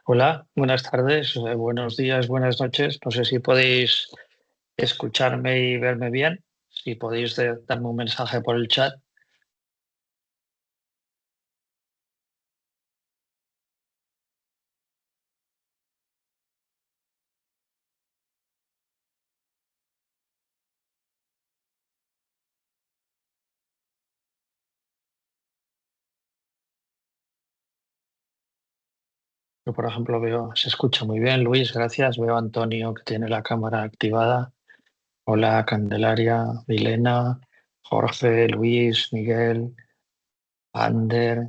Hola, buenas tardes, buenos días, buenas noches. No sé si podéis escucharme y verme bien. Si podéis darme un mensaje por el chat. Yo, por ejemplo, veo, se escucha muy bien, Luis, gracias. Veo a Antonio que tiene la cámara activada. Hola, Candelaria, Milena, Jorge, Luis, Miguel, Ander.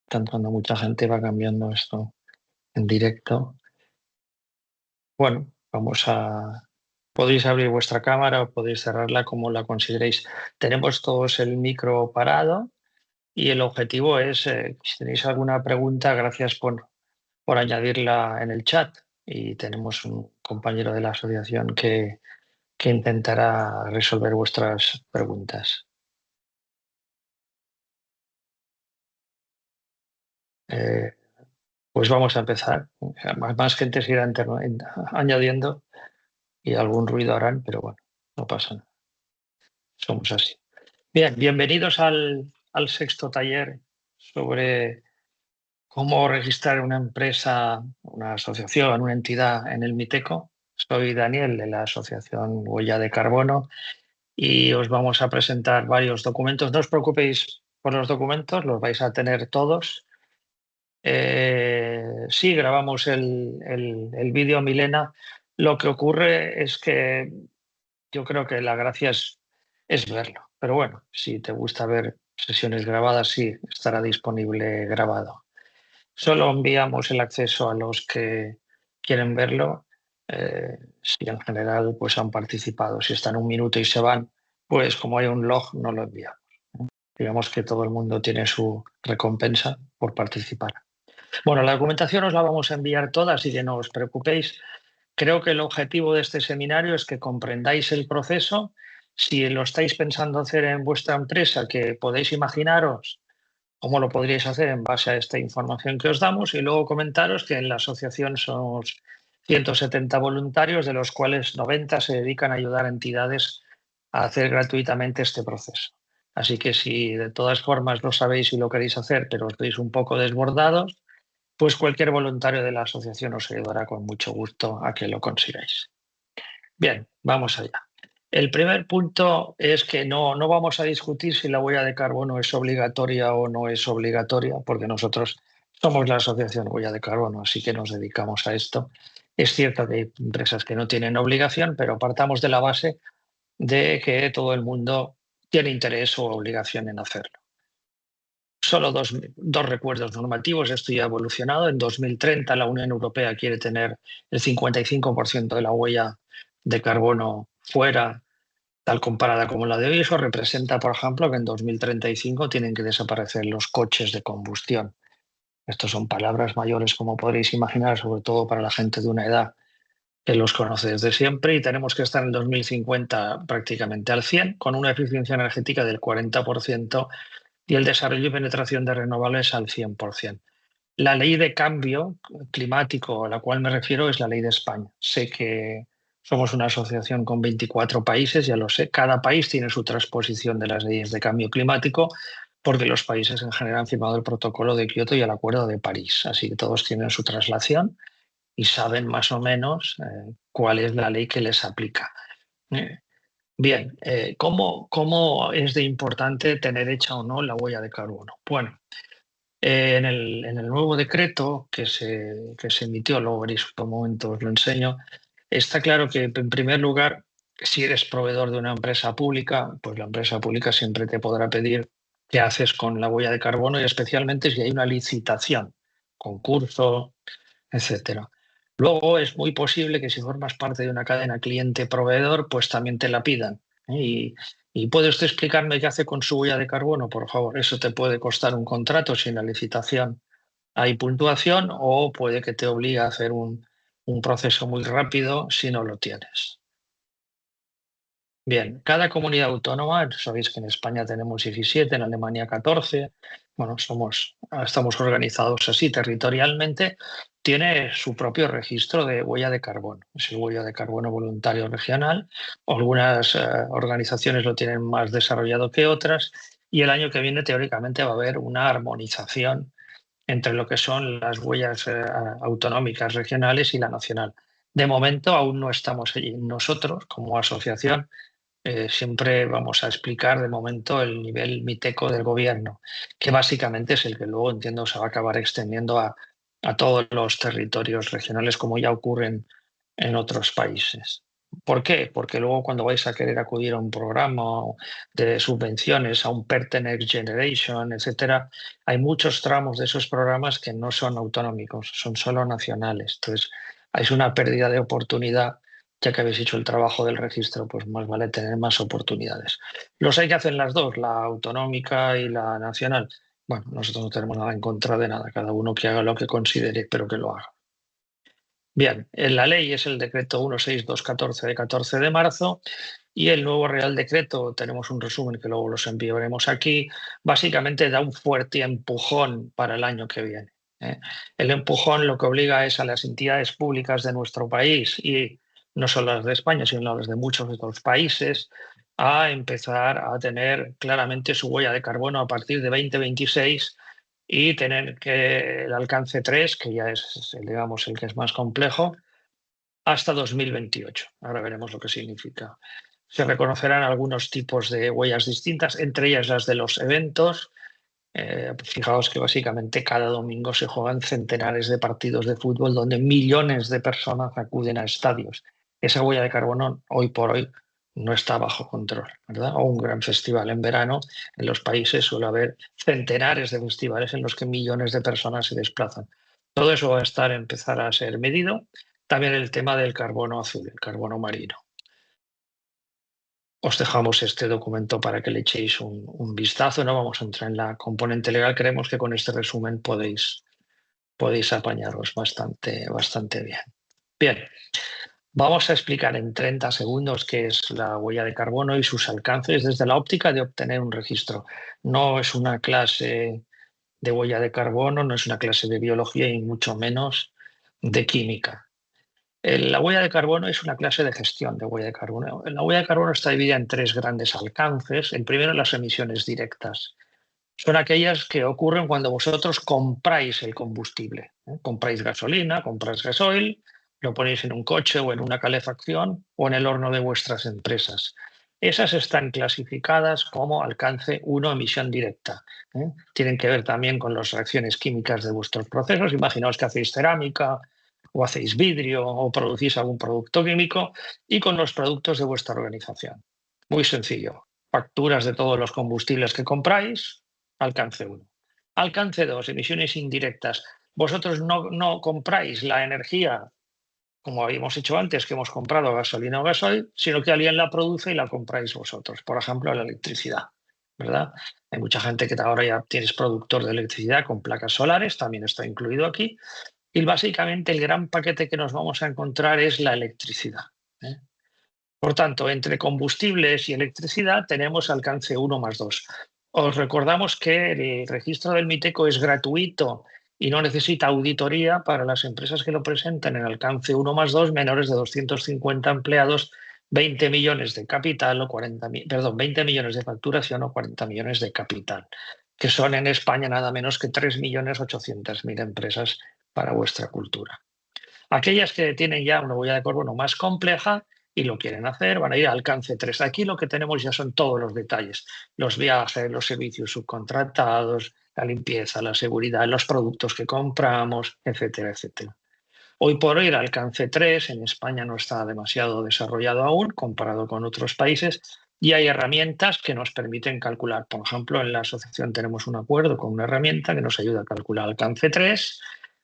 Está entrando mucha gente, va cambiando esto en directo. Bueno, podéis abrir vuestra cámara o podéis cerrarla como la consideréis. Tenemos todos el micro parado y el objetivo es, si tenéis alguna pregunta, gracias por añadirla en el chat. Y tenemos un compañero de la asociación que intentará resolver vuestras preguntas. Eh, pues vamos a empezar. Más gente se irá añadiendo y algún ruido harán, pero bueno, no pasa nada. Somos así. Bien, bienvenidos al sexto taller sobre cómo registrar una empresa, una asociación, una entidad en el MITECO. Soy Daniel de la Asociación Huella de Carbono y os vamos a presentar varios documentos. No os preocupéis por los documentos, los vais a tener todos. Sí, grabamos el vídeo, Milena. Lo que ocurre es que yo creo que la gracia es verlo. Pero bueno, si te gusta ver sesiones grabadas, sí, estará disponible grabado. Solo enviamos el acceso a los que quieren verlo. Si en general pues han participado, si están un minuto y se van, pues como hay un log, no lo enviamos. Digamos que todo el mundo tiene su recompensa por participar. Bueno, la documentación os la vamos a enviar toda, así que no os preocupéis. Creo que el objetivo de este seminario es que comprendáis el proceso. Si lo estáis pensando hacer en vuestra empresa, que podéis imaginaros cómo lo podríais hacer en base a esta información que os damos, y luego comentaros que en la asociación somos 170 voluntarios, de los cuales 90 se dedican a ayudar a entidades a hacer gratuitamente este proceso. Así que si de todas formas lo sabéis y lo queréis hacer, pero os veis un poco desbordados, pues cualquier voluntario de la asociación os ayudará con mucho gusto a que lo consigáis. Bien, vamos allá. El primer punto es que no vamos a discutir si la huella de carbono es obligatoria o no es obligatoria, porque nosotros somos la Asociación Huella de Carbono, así que nos dedicamos a esto. Es cierto que hay empresas que no tienen obligación, pero partamos de la base de que todo el mundo tiene interés o obligación en hacerlo. Solo dos recuerdos normativos, esto ya ha evolucionado. En 2030 la Unión Europea quiere tener el 55% de la huella de carbono fuera, tal comparada como la de hoy. Eso representa, por ejemplo, que en 2035 tienen que desaparecer los coches de combustión. Estas son palabras mayores, como podréis imaginar, sobre todo para la gente de una edad que los conoce desde siempre, y tenemos que estar en el 2050 prácticamente al 100, con una eficiencia energética del 40% y el desarrollo y penetración de renovables al 100%. La ley de cambio climático a la cual me refiero es la ley de España. Sé que somos una asociación con 24 países, ya lo sé. Cada país tiene su transposición de las leyes de cambio climático porque los países en general han firmado el protocolo de Kioto y el Acuerdo de París. Así que todos tienen su traslación y saben más o menos cuál es la ley que les aplica. Eh, Bien, ¿cómo es de importante tener hecha o no la huella de carbono? Bueno, en el nuevo decreto que se emitió, luego veréis por momento, os lo enseño, está claro que en primer lugar, si eres proveedor de una empresa pública, pues la empresa pública siempre te podrá pedir qué haces con la huella de carbono y especialmente si hay una licitación, concurso, etcétera. Luego es muy posible que si formas parte de una cadena cliente-proveedor, pues también te la pidan. ¿Y puede usted explicarme qué hace con su huella de carbono, por favor? Eso te puede costar un contrato si en la licitación hay puntuación, o puede que te obligue a hacer un proceso muy rápido si no lo tienes. Bien, cada comunidad autónoma, sabéis que en España tenemos 17, en Alemania 14, bueno, estamos organizados así territorialmente, tiene su propio registro de huella de carbono. Es el huella de carbono voluntario regional. Algunas organizaciones lo tienen más desarrollado que otras y el año que viene teóricamente va a haber una armonización entre lo que son las huellas autonómicas regionales y la nacional. De momento aún no estamos allí. Nosotros, como asociación, siempre vamos a explicar de momento el nivel miteco del gobierno, que básicamente es el que luego, entiendo, se va a acabar extendiendo a todos los territorios regionales, como ya ocurren en otros países. ¿Por qué? Porque luego cuando vais a querer acudir a un programa de subvenciones, a un PERTE Next Generation, etcétera, hay muchos tramos de esos programas que no son autonómicos, son solo nacionales. Entonces, hay una pérdida de oportunidad. Ya que habéis hecho el trabajo del registro, pues más vale tener más oportunidades. Los hay que hacen las dos, la autonómica y la nacional. Bueno, nosotros no tenemos nada en contra de nada, cada uno que haga lo que considere, pero que lo haga. Bien, en la ley es el decreto 16214 de 14 de marzo y el nuevo Real Decreto, tenemos un resumen que luego los enviaremos aquí, básicamente da un fuerte empujón para el año que viene. ¿Eh? El empujón lo que obliga es a las entidades públicas de nuestro país y no solo las de España, sino las de muchos otros países, a empezar a tener claramente su huella de carbono a partir de 2026 y tener que el alcance 3, que ya es, digamos, el que es más complejo, hasta 2028. Ahora veremos lo que significa. Se reconocerán algunos tipos de huellas distintas, entre ellas las de los eventos. Fijaos que básicamente cada domingo se juegan centenares de partidos de fútbol donde millones de personas acuden a estadios. Esa huella de carbono hoy por hoy no está bajo control, ¿verdad? O un gran festival en verano, en los países suele haber centenares de festivales en los que millones de personas se desplazan. Todo eso va a empezar a ser medido. También el tema del carbono azul, el carbono marino. Os dejamos este documento para que le echéis un vistazo. No vamos a entrar en la componente legal. Creemos que con este resumen podéis apañaros bastante bien. Bien, vamos a explicar en 30 segundos qué es la huella de carbono y sus alcances desde la óptica de obtener un registro. No es una clase de huella de carbono, no es una clase de biología y mucho menos de química. La huella de carbono es una clase de gestión de huella de carbono. La huella de carbono está dividida en tres grandes alcances. El primero, las emisiones directas. Son aquellas que ocurren cuando vosotros compráis el combustible. Compráis gasolina, compráis gasoil, lo ponéis en un coche o en una calefacción o en el horno de vuestras empresas. Esas están clasificadas como alcance 1, emisión directa. Tienen que ver también con las reacciones químicas de vuestros procesos. Imaginaos que hacéis cerámica o hacéis vidrio o producís algún producto químico y con los productos de vuestra organización. Muy sencillo. Facturas de todos los combustibles que compráis, alcance 1. Alcance 2, emisiones indirectas. Vosotros no compráis la energía, como habíamos hecho antes, que hemos comprado gasolina o gasoil, sino que alguien la produce y la compráis vosotros. Por ejemplo, la electricidad, ¿verdad? Hay mucha gente que ahora ya tienes productor de electricidad con placas solares, también está incluido aquí. Y básicamente el gran paquete que nos vamos a encontrar es la electricidad. ¿Eh? Por tanto, entre combustibles y electricidad tenemos alcance 1 más 2. Os recordamos que el registro del MITECO es gratuito y no necesita auditoría para las empresas que lo presenten en alcance 1 más 2, menores de 250 empleados, 20 millones de capital o 20 millones de facturación o 40 millones de capital, que son en España nada menos que 3.800.000 empresas para vuestra cultura. Aquellas que tienen ya una huella de carbono más compleja y lo quieren hacer, van a ir a alcance 3. Aquí lo que tenemos ya son todos los detalles, los viajes, los servicios subcontratados, la limpieza, la seguridad, los productos que compramos, etcétera, etcétera. Hoy por hoy el alcance 3 en España no está demasiado desarrollado aún comparado con otros países y hay herramientas que nos permiten calcular. Por ejemplo, en la asociación tenemos un acuerdo con una herramienta que nos ayuda a calcular alcance 3,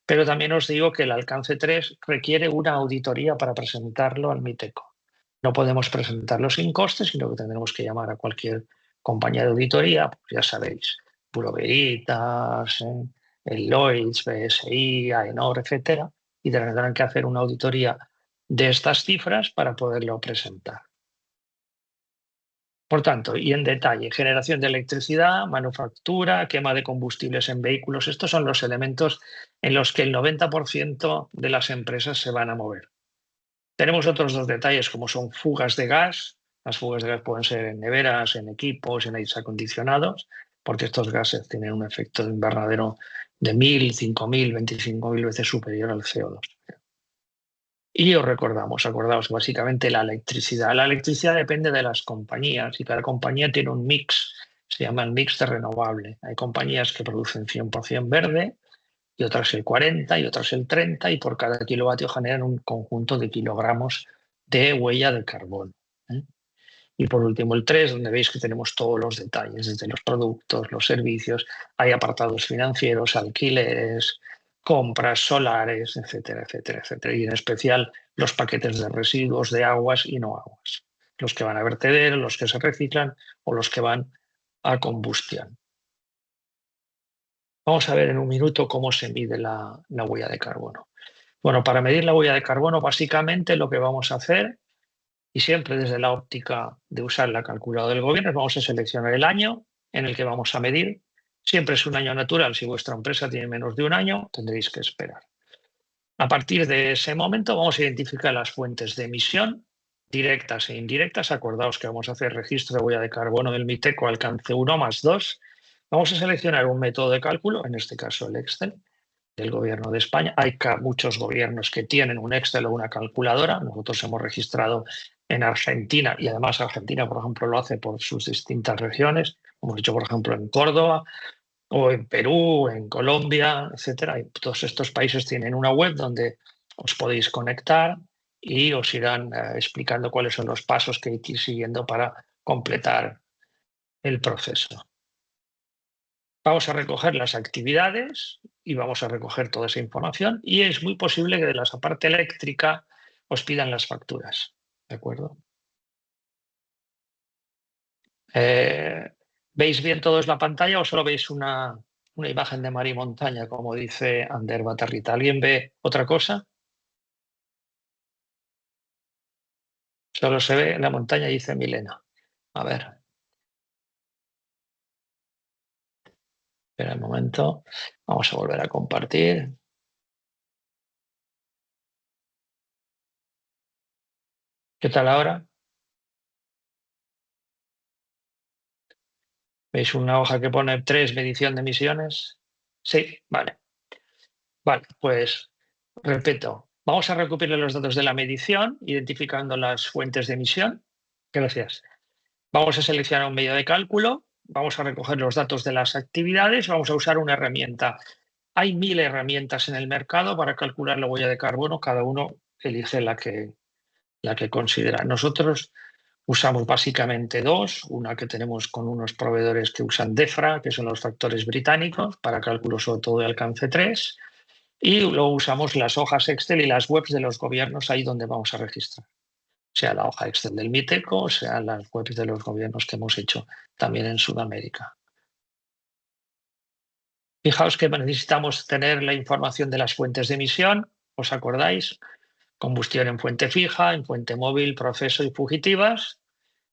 pero también os digo que el alcance 3 requiere una auditoría para presentarlo al MITECO. No podemos presentarlo sin coste, sino que tendremos que llamar a cualquier compañía de auditoría, pues ya sabéis, Bureau Veritas, el Lloyds, BSI, AENOR, etcétera, y tendrán que hacer una auditoría de estas cifras para poderlo presentar. Por tanto, y en detalle, generación de electricidad, manufactura, quema de combustibles en vehículos. Estos son los elementos en los que el 90% de las empresas se van a mover. Tenemos otros dos detalles como son fugas de gas. Las fugas de gas pueden ser en neveras, en equipos, en aires acondicionados, porque estos gases tienen un efecto de invernadero de 1000, 5000, 25.000 veces superior al CO2. Y os acordaos básicamente la electricidad. La electricidad depende de las compañías y cada compañía tiene un mix, se llama el mix de renovable. Hay compañías que producen 100% verde y otras el 40 y otras el 30 y por cada kilovatio generan un conjunto de kilogramos de huella de carbono. ¿Eh? Y por último el 3, donde veis que tenemos todos los detalles, desde los productos, los servicios, hay apartados financieros, alquileres, compras solares, etcétera, etcétera, etcétera. Y en especial los paquetes de residuos de aguas y no aguas. Los que van a vertedero, los que se reciclan o los que van a combustión. Vamos a ver en un minuto cómo se mide la huella de carbono. Bueno, para medir la huella de carbono, básicamente lo que vamos a hacer, y siempre desde la óptica de usar la calculadora del gobierno, vamos a seleccionar el año en el que vamos a medir. Siempre es un año natural. Si vuestra empresa tiene menos de un año, tendréis que esperar. A partir de ese momento vamos a identificar las fuentes de emisión, directas e indirectas. Acordaos que vamos a hacer registro de huella de carbono del MITECO alcance 1+2. Vamos a seleccionar un método de cálculo, en este caso el Excel, del Gobierno de España. Hay muchos gobiernos que tienen un Excel o una calculadora. Nosotros hemos registrado en Argentina y además Argentina, por ejemplo, lo hace por sus distintas regiones. Hemos hecho, por ejemplo, en Córdoba o en Perú, en Colombia, etcétera. Y todos estos países tienen una web donde os podéis conectar y os irán explicando cuáles son los pasos que hay que ir siguiendo para completar el proceso. Vamos a recoger las actividades y vamos a recoger toda esa información y es muy posible que de la parte eléctrica os pidan las facturas. ¿De acuerdo? ¿Veis bien todo en la pantalla o solo veis una imagen de mar y montaña, como dice Ander Batarrita? ¿Alguien ve otra cosa? Solo se ve la montaña, dice Milena. A ver, espera un momento. Vamos a volver a compartir. ¿Qué tal ahora? ¿Veis una hoja que pone 3, medición de emisiones? Sí, vale. Vale, pues repito, vamos a recopilar los datos de la medición, identificando las fuentes de emisión. Gracias. Vamos a seleccionar un medio de cálculo, vamos a recoger los datos de las actividades, vamos a usar una herramienta. Hay 1000 herramientas en el mercado para calcular la huella de carbono, cada uno elige la que considera. Nosotros usamos básicamente dos, una que tenemos con unos proveedores que usan DEFRA, que son los factores británicos, para cálculo sobre todo de alcance 3, y luego usamos las hojas Excel y las webs de los gobiernos ahí donde vamos a registrar. Sea la hoja Excel del MITECO, sea las webs de los gobiernos que hemos hecho también en Sudamérica. Fijaos que necesitamos tener la información de las fuentes de emisión, ¿os acordáis? Combustión en fuente fija, en fuente móvil, proceso y fugitivas.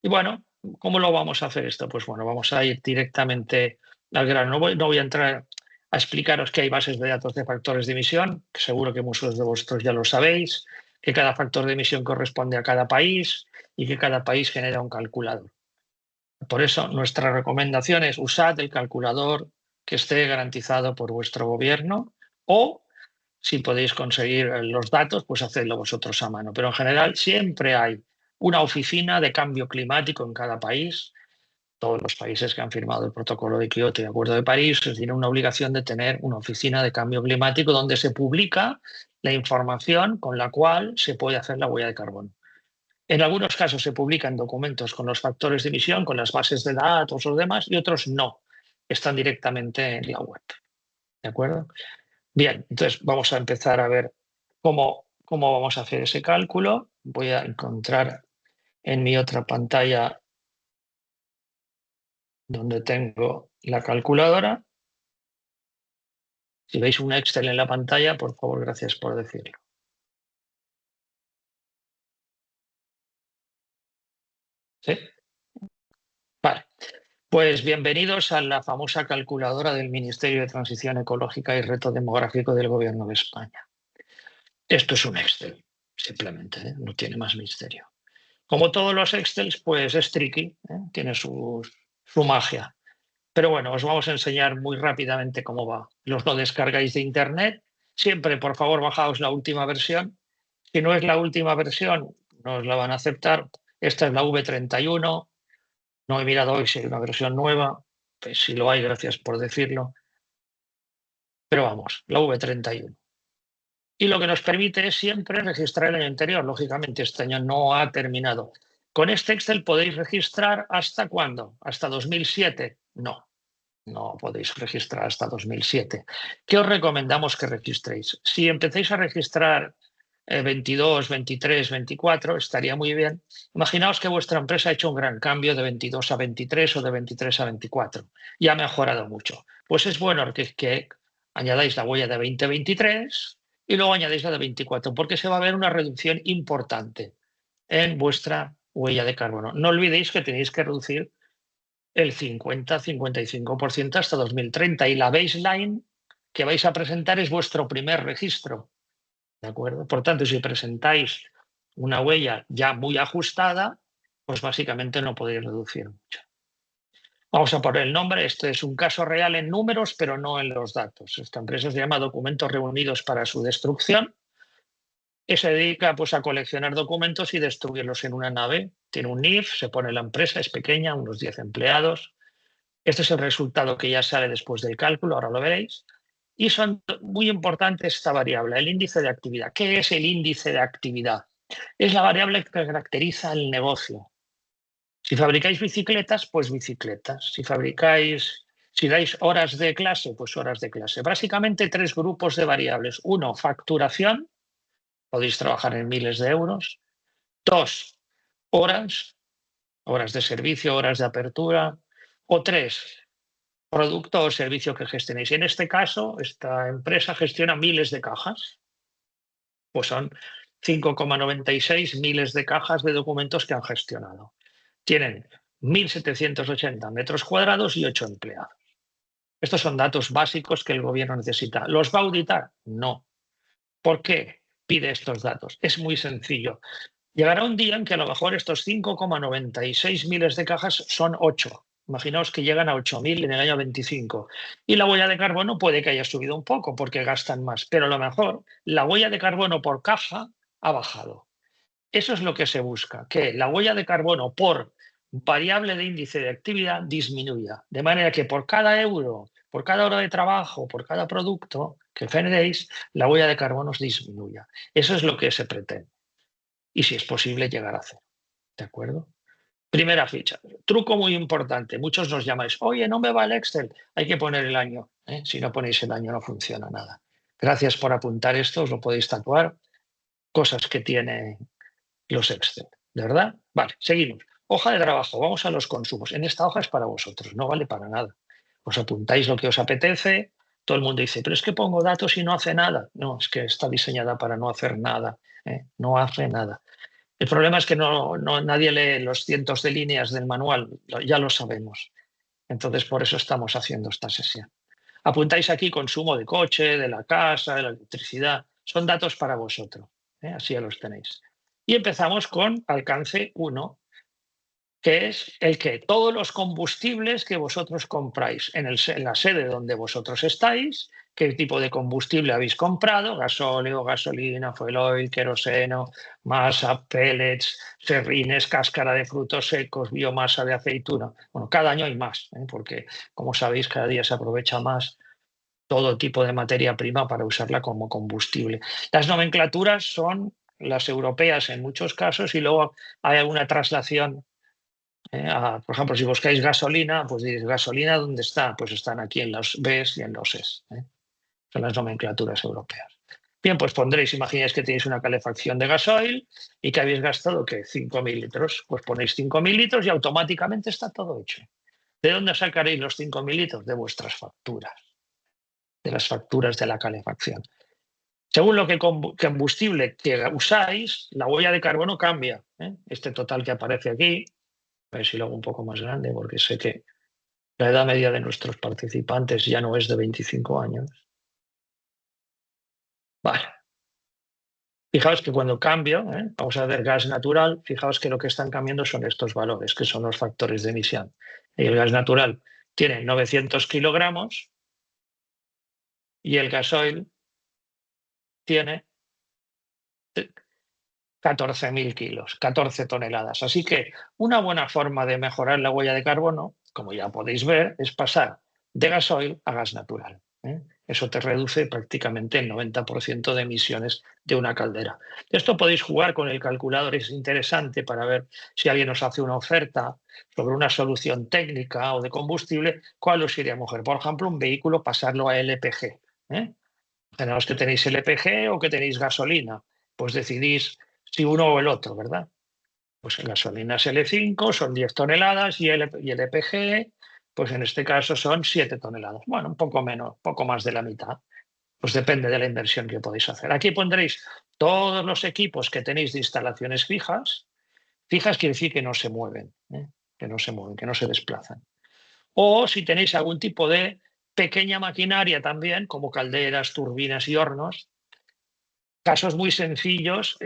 Y bueno, ¿cómo lo vamos a hacer esto? Pues bueno, vamos a ir directamente al grano. No voy a entrar a explicaros que hay bases de datos de factores de emisión, que seguro que muchos de vosotros ya lo sabéis, que cada factor de emisión corresponde a cada país y que cada país genera un calculador. Por eso, nuestra recomendación es usar el calculador que esté garantizado por vuestro gobierno o, si podéis conseguir los datos, pues hacedlo vosotros a mano. Pero en general siempre hay una oficina de cambio climático en cada país. Todos los países que han firmado el protocolo de Kioto y el Acuerdo de París tienen una obligación de tener una oficina de cambio climático donde se publica la información con la cual se puede hacer la huella de carbono. En algunos casos se publican documentos con los factores de emisión, con las bases de datos o demás, y otros no. Están directamente en la web. ¿De acuerdo? Bien, entonces vamos a empezar a ver cómo vamos a hacer ese cálculo. Voy a encontrar en mi otra pantalla donde tengo la calculadora. Si veis un Excel en la pantalla, por favor, gracias por decirlo. ¿Sí? Pues bienvenidos a la famosa calculadora del Ministerio de Transición Ecológica y Reto Demográfico del Gobierno de España. Esto es un Excel, simplemente, no tiene más misterio. Como todos los Excels, pues es tricky, tiene su magia. Pero bueno, os vamos a enseñar muy rápidamente cómo va. Los lo descargáis de Internet. Siempre, por favor, bajaos la última versión. Si no es la última versión, no os la van a aceptar. Esta es la V31. No he mirado hoy si hay una versión nueva. Pues si lo hay, gracias por decirlo. Pero vamos, la V31. Y lo que nos permite es siempre registrar el año anterior. Lógicamente, este año no ha terminado. Con este Excel podéis registrar ¿hasta cuándo? ¿Hasta 2007? No, no podéis registrar hasta 2007. ¿Qué os recomendamos que registréis? Si empecéis a registrar 22, 23, 24, estaría muy bien. Imaginaos que vuestra empresa ha hecho un gran cambio de 22 a 23 o de 23 a 24 y ha mejorado mucho. Pues es bueno que añadáis la huella de 2023 y luego añadéis la de 24, porque se va a ver una reducción importante en vuestra huella de carbono. No olvidéis que tenéis que reducir el 50-55% hasta 2030 y la baseline que vais a presentar es vuestro primer registro. ¿De acuerdo? Por tanto, si presentáis una huella ya muy ajustada, pues básicamente no podéis reducir mucho. Vamos a poner el nombre. Este es un caso real en números, pero no en los datos. Esta empresa se llama Documentos Reunidos para su Destrucción y se dedica pues, a coleccionar documentos y destruirlos en una nave. Tiene un NIF, se pone la empresa, es pequeña, unos 10 empleados. Este es el resultado que ya sale después del cálculo, ahora lo veréis. Y son muy importantes esta variable, el índice de actividad. ¿Qué es el índice de actividad? Es la variable que caracteriza el negocio. Si fabricáis bicicletas, pues bicicletas. Si dais horas de clase, pues horas de clase. Básicamente 3 grupos de variables. 1, facturación, podéis trabajar en miles de euros. 2, horas de servicio, horas de apertura. O 3, producto o servicio que gestionéis. En este caso, esta empresa gestiona miles de cajas, pues son 5,96 miles de cajas de documentos que han gestionado. Tienen 1.780 metros cuadrados y 8 empleados. Estos son datos básicos que el gobierno necesita. ¿Los va a auditar? No. ¿Por qué pide estos datos? Es muy sencillo. Llegará un día en que a lo mejor estos 5,96 miles de cajas son 8. Imaginaos que llegan a 8.000 en el año 25. Y la huella de carbono puede que haya subido un poco porque gastan más, pero a lo mejor la huella de carbono por caja ha bajado. Eso es lo que se busca, que la huella de carbono por variable de índice de actividad disminuya. De manera que por cada euro, por cada hora de trabajo, por cada producto que generéis, la huella de carbono disminuya. Eso es lo que se pretende. Y si es posible, llegar a cero. ¿De acuerdo? Primera ficha. Truco muy importante. Muchos nos llamáis, oye, no me va el Excel. Hay que poner el año. Si no ponéis el año, no funciona nada. Gracias por apuntar esto, os lo podéis tatuar. Cosas que tiene los Excel. ¿De verdad? Vale, seguimos. Hoja de trabajo. Vamos a los consumos. En esta hoja es para vosotros, no vale para nada. Os apuntáis lo que os apetece. Todo el mundo dice, pero es que pongo datos y no hace nada. No, es que está diseñada para no hacer nada. No hace nada. El problema es que nadie lee los cientos de líneas del manual, ya lo sabemos. Entonces, por eso estamos haciendo esta sesión. Apuntáis aquí consumo de coche, de la casa, de la electricidad. Son datos para vosotros. Así ya los tenéis. Y empezamos con alcance 1, que es el que todos los combustibles que vosotros compráis en la sede donde vosotros estáis, qué tipo de combustible habéis comprado, gasóleo, gasolina, fuel oil, queroseno, masa, pellets, serrines, cáscara de frutos secos, biomasa de aceituna. Bueno, cada año hay más, porque como sabéis cada día se aprovecha más todo tipo de materia prima para usarla como combustible. Las nomenclaturas son las europeas en muchos casos y luego hay alguna traslación. Por ejemplo, si buscáis gasolina, pues diréis, ¿gasolina dónde está? Pues están aquí en los Bs y en los Es. Son las nomenclaturas europeas. Bien, pues pondréis, imagináis que tenéis una calefacción de gasoil y que habéis gastado, ¿qué? 5.000 litros. Pues ponéis 5.000 litros y automáticamente está todo hecho. ¿De dónde sacaréis los 5.000 litros? De vuestras facturas, de las facturas de la calefacción. Según lo que combustible que usáis, la huella de carbono cambia. Este total que aparece aquí, a ver si lo hago un poco más grande porque sé que La edad media de nuestros participantes ya no es de 25 años. Vale. Fijaos que cuando cambio, vamos a ver gas natural, fijaos que lo que están cambiando son estos valores, que son los factores de emisión. Y el gas natural tiene 900 kilogramos y el gasoil tiene 14.000 kilos, 14 toneladas. Así que una buena forma de mejorar la huella de carbono, como ya podéis ver, es pasar de gasoil a gas natural. Eso te reduce prácticamente el 90% de emisiones de una caldera. Esto podéis jugar con el calculador, es interesante para ver si alguien os hace una oferta sobre una solución técnica o de combustible, cuál os iría mejor. Por ejemplo, un vehículo pasarlo a LPG. Tenemos que tenéis LPG o que tenéis gasolina, pues decidís si uno o el otro, ¿verdad? Pues en gasolina es L5, son 10 toneladas y LPG, pues en este caso son 7 toneladas. Bueno, un poco menos, poco más de la mitad. Pues depende de la inversión que podéis hacer. Aquí pondréis todos los equipos que tenéis de instalaciones fijas. Fijas quiere decir que no se mueven, que no se mueven, que no se desplazan. O si tenéis algún tipo de pequeña maquinaria también, como calderas, turbinas y hornos, casos muy sencillos,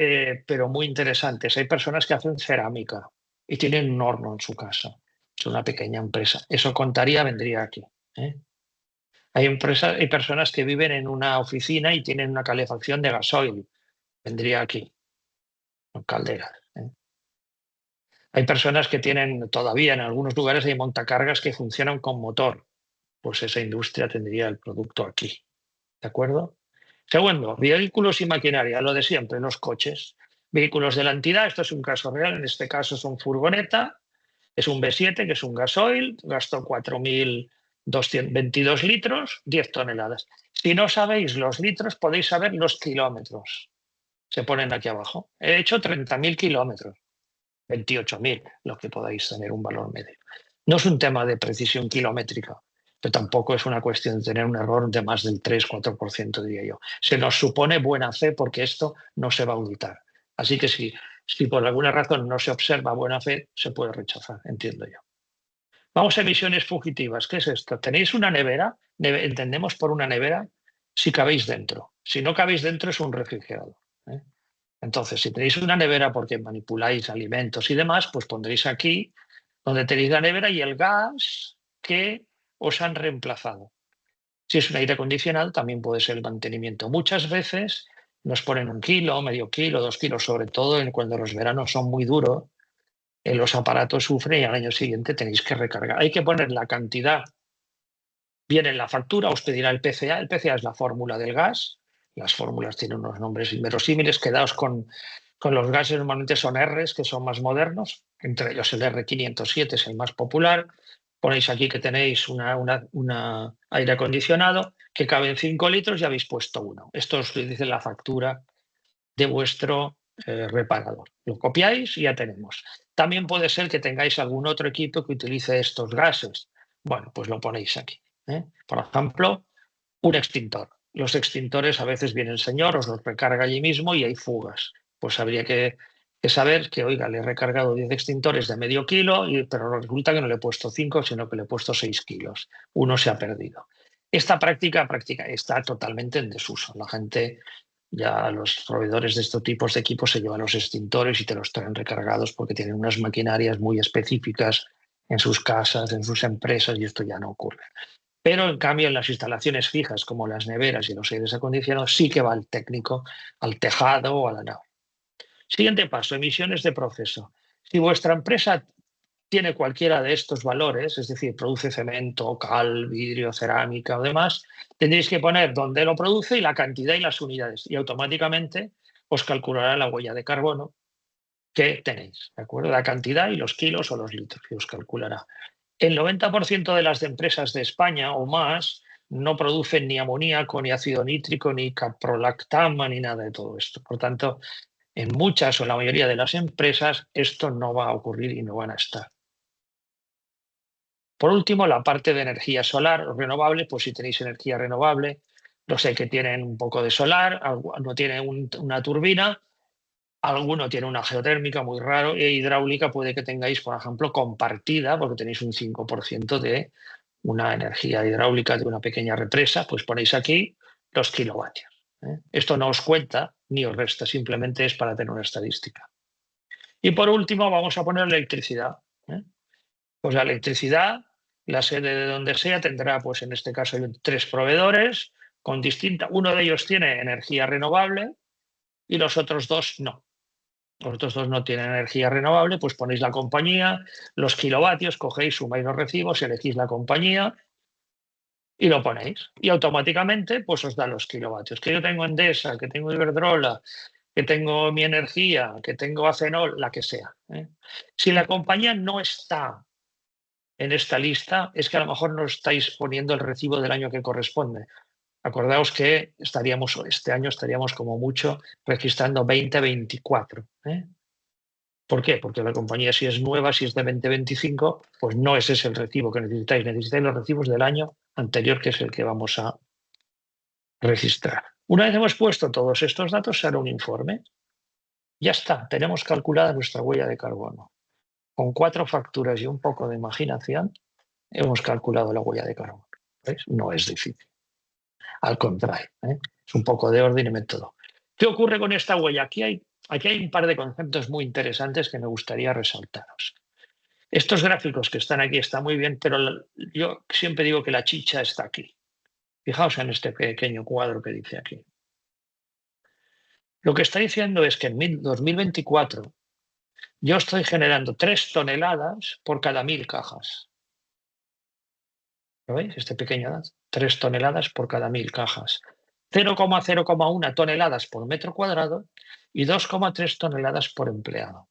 pero muy interesantes. Hay personas que hacen cerámica y tienen un horno en su casa. Es una pequeña empresa. Eso contaría, vendría aquí. ¿eh? Hay personas que viven en una oficina y tienen una calefacción de gasoil. Vendría aquí, con calderas. Hay personas que tienen, todavía en algunos lugares hay montacargas que funcionan con motor. Pues esa industria tendría el producto aquí. ¿De acuerdo? Segundo, vehículos y maquinaria, lo de siempre, los coches. Vehículos de la entidad, esto es un caso real, en este caso es un furgoneta, es un B7, que es un gasoil, gastó 4.222 litros, 10 toneladas. Si no sabéis los litros, podéis saber los kilómetros. Se ponen aquí abajo. He hecho 30.000 kilómetros, 28.000, lo que podáis tener un valor medio. No es un tema de precisión kilométrica, pero tampoco es una cuestión de tener un error de más del 3-4%, diría yo. Se nos supone buena fe porque esto no se va a auditar. Así que si por alguna razón no se observa buena fe, se puede rechazar, entiendo yo. Vamos a emisiones fugitivas. ¿Qué es esto? ¿Tenéis una nevera? Entendemos por una nevera si cabéis dentro. Si no cabéis dentro es un refrigerador. Entonces, si tenéis una nevera porque manipuláis alimentos y demás, pues pondréis aquí donde tenéis la nevera y el gas que os han reemplazado. Si es un aire acondicionado, también puede ser el mantenimiento. Muchas veces nos ponen 1 kilo, medio kilo, 2 kilos, sobre todo cuando los veranos son muy duros, los aparatos sufren y al año siguiente tenéis que recargar. Hay que poner la cantidad bien en la factura, os pedirá el PCA. El PCA es la fórmula del gas. Las fórmulas tienen unos nombres inverosímiles. Quedaos con los gases, normalmente son Rs, que son más modernos. Entre ellos el R507 es el más popular. Ponéis aquí que tenéis una aire acondicionado que cabe en 5 litros y habéis puesto uno. Esto os dice la factura de vuestro reparador. Lo copiáis y ya tenemos. También puede ser que tengáis algún otro equipo que utilice estos gases. Bueno, pues lo ponéis aquí. Por ejemplo, un extintor. Los extintores a veces viene el señor, os los recarga allí mismo y hay fugas. Pues habría que saber que, oiga, le he recargado 10 extintores de medio kilo, pero resulta que no le he puesto 5, sino que le he puesto 6 kilos. Uno se ha perdido. Esta práctica está totalmente en desuso. La gente, ya los proveedores de estos tipos de equipos se llevan los extintores y te los traen recargados porque tienen unas maquinarias muy específicas en sus casas, en sus empresas, y esto ya no ocurre. Pero en cambio en las instalaciones fijas como las neveras y los aires acondicionados sí que va el técnico al tejado o a la nave. Siguiente paso, emisiones de proceso. Si vuestra empresa tiene cualquiera de estos valores, es decir, produce cemento, cal, vidrio, cerámica o demás, tendréis que poner dónde lo produce y la cantidad y las unidades y automáticamente os calculará la huella de carbono que tenéis, ¿de acuerdo? La cantidad y los kilos o los litros que os calculará. El 90% de las empresas de España o más no producen ni amoníaco, ni ácido nítrico, ni caprolactama, ni nada de todo esto. Por tanto, en muchas o la mayoría de las empresas esto no va a ocurrir y no van a estar. Por último, la parte de energía solar o renovable, pues si tenéis energía renovable, no sé, que tienen un poco de solar, no tienen una turbina, alguno tiene una geotérmica muy raro e hidráulica puede que tengáis, por ejemplo, compartida, porque tenéis un 5% de una energía hidráulica de una pequeña represa, pues ponéis aquí los kilovatios. Esto no os cuenta ni os resta, simplemente es para tener una estadística. Y por último vamos a poner la electricidad. Pues la electricidad, la sede de donde sea, tendrá, pues en este caso, 3 proveedores con distinta. Uno de ellos tiene energía renovable y los otros 2 no. Los otros 2 no tienen energía renovable, pues ponéis la compañía, los kilovatios, cogéis, sumáis los recibos, elegís la compañía y lo ponéis. Y automáticamente pues os da los kilovatios. Que yo tengo Endesa, que tengo Iberdrola, que tengo Mi Energía, que tengo Acenol, la que sea. Si la compañía no está en esta lista, es que a lo mejor no estáis poniendo el recibo del año que corresponde. Acordaos que este año estaríamos como mucho registrando 2024. ¿Por qué? Porque la compañía, si es nueva, si es de 2025, pues no ese es el recibo que necesitáis. Necesitáis los recibos del año anterior, que es el que vamos a registrar. Una vez hemos puesto todos estos datos, se hará un informe. Ya está, tenemos calculada nuestra huella de carbono. Con 4 facturas y un poco de imaginación, hemos calculado la huella de carbono. ¿Veis? No es difícil. Al contrario, es un poco de orden y método. ¿Qué ocurre con esta huella? Aquí hay un par de conceptos muy interesantes que me gustaría resaltaros. Estos gráficos que están aquí están muy bien, pero yo siempre digo que la chicha está aquí. Fijaos en este pequeño cuadro que dice aquí. Lo que está diciendo es que en 2024 yo estoy generando 3 toneladas por cada 1000 cajas. ¿Lo veis? Este pequeño dato. 3 toneladas por cada 1000 cajas. 0,0,1 toneladas por metro cuadrado y 2,3 toneladas por empleado.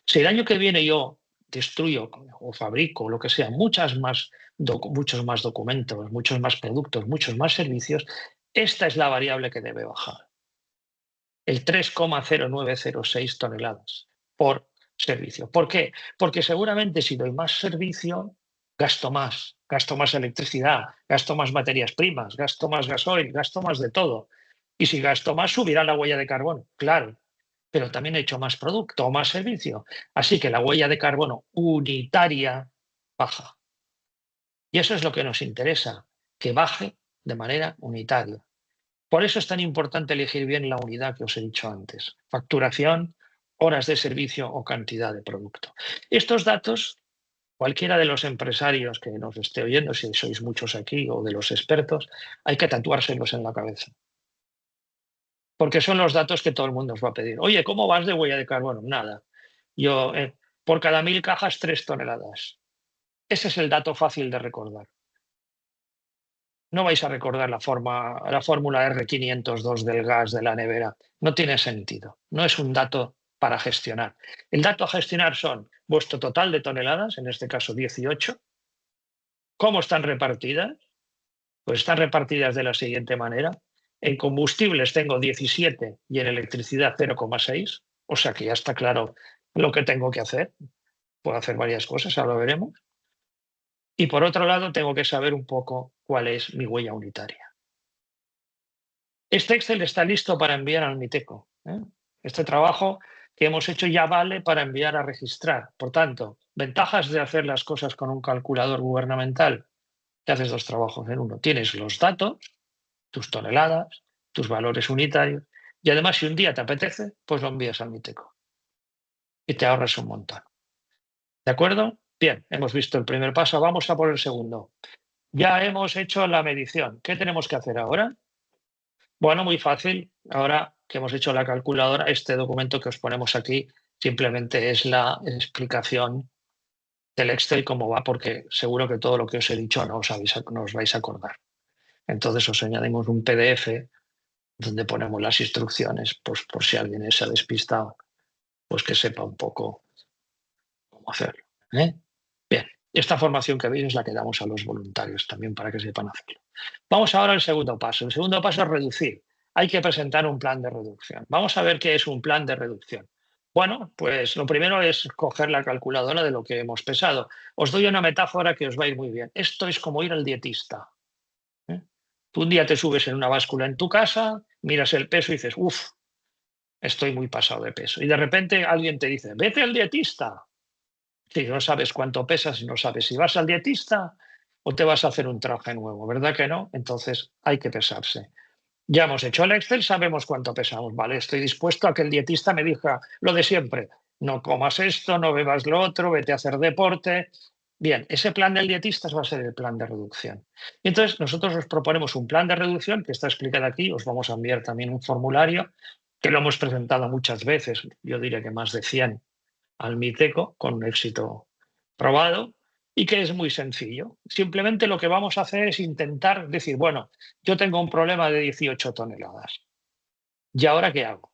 Si el año que viene yo destruyo o fabrico, lo que sea, muchos más documentos, muchos más productos, muchos más servicios, esta es la variable que debe bajar. El 3,0906 toneladas por servicio. ¿Por qué? Porque seguramente si doy más servicio, gasto más electricidad, gasto más materias primas, gasto más gasoil, gasto más de todo. Y si gasto más, subirá la huella de carbono, claro, pero también he hecho más producto o más servicio. Así que la huella de carbono unitaria baja. Y eso es lo que nos interesa, que baje de manera unitaria. Por eso es tan importante elegir bien la unidad que os he dicho antes. Facturación, horas de servicio o cantidad de producto. Estos datos, cualquiera de los empresarios que nos esté oyendo, si sois muchos aquí, o de los expertos, hay que tatuárselos en la cabeza. Porque son los datos que todo el mundo os va a pedir. Oye, ¿cómo vas de huella de carbono? Nada. Yo, por cada 1000 cajas, 3 toneladas. Ese es el dato fácil de recordar. No vais a recordar la fórmula R502 del gas de la nevera. No tiene sentido. No es un dato para gestionar. El dato a gestionar son vuestro total de toneladas, en este caso 18. ¿Cómo están repartidas? Pues están repartidas de la siguiente manera. En combustibles tengo 17 y en electricidad 0,6. O sea que ya está claro lo que tengo que hacer. Puedo hacer varias cosas, ahora lo veremos. Y por otro lado, tengo que saber un poco cuál es mi huella unitaria. Este Excel está listo para enviar al Miteco. Este trabajo que hemos hecho ya vale para enviar a registrar. Por tanto, ventajas de hacer las cosas con un calculador gubernamental. Te haces 2 trabajos en uno. Tienes los datos, tus toneladas, tus valores unitarios, y además si un día te apetece, pues lo envías al Miteco. Y te ahorras un montón. ¿De acuerdo? Bien, hemos visto el primer paso, vamos a por el segundo. Ya hemos hecho la medición. ¿Qué tenemos que hacer ahora? Bueno, muy fácil. Ahora que hemos hecho la calculadora, este documento que os ponemos aquí simplemente es la explicación del Excel cómo va, porque seguro que todo lo que os he dicho no os vais a acordar. Entonces os añadimos un PDF donde ponemos las instrucciones, pues por si alguien se ha despistado, pues que sepa un poco cómo hacerlo. Bien, esta formación que veis es la que damos a los voluntarios también para que sepan hacerlo. Vamos ahora al segundo paso. El segundo paso es reducir. Hay que presentar un plan de reducción. Vamos a ver qué es un plan de reducción. Bueno, pues lo primero es coger la calculadora de lo que hemos pesado. Os doy una metáfora que os va a ir muy bien. Esto es como ir al dietista. Tú un día te subes en una báscula en tu casa, miras el peso y dices, uff, estoy muy pasado de peso. Y de repente alguien te dice, vete al dietista. Si no sabes cuánto pesas y no sabes si vas al dietista o te vas a hacer un traje nuevo, ¿verdad que no? Entonces hay que pesarse. Ya hemos hecho el Excel, sabemos cuánto pesamos. Vale, estoy dispuesto a que el dietista me diga lo de siempre. No comas esto, no bebas lo otro, vete a hacer deporte. Bien, ese plan del dietista va a ser el plan de reducción. Y entonces nosotros os proponemos un plan de reducción que está explicado aquí. Os vamos a enviar también un formulario que lo hemos presentado muchas veces, yo diré que más de 100 al MITECO, con éxito probado, y que es muy sencillo. Simplemente lo que vamos a hacer es intentar decir, bueno, yo tengo un problema de 18 toneladas. ¿Y ahora qué hago?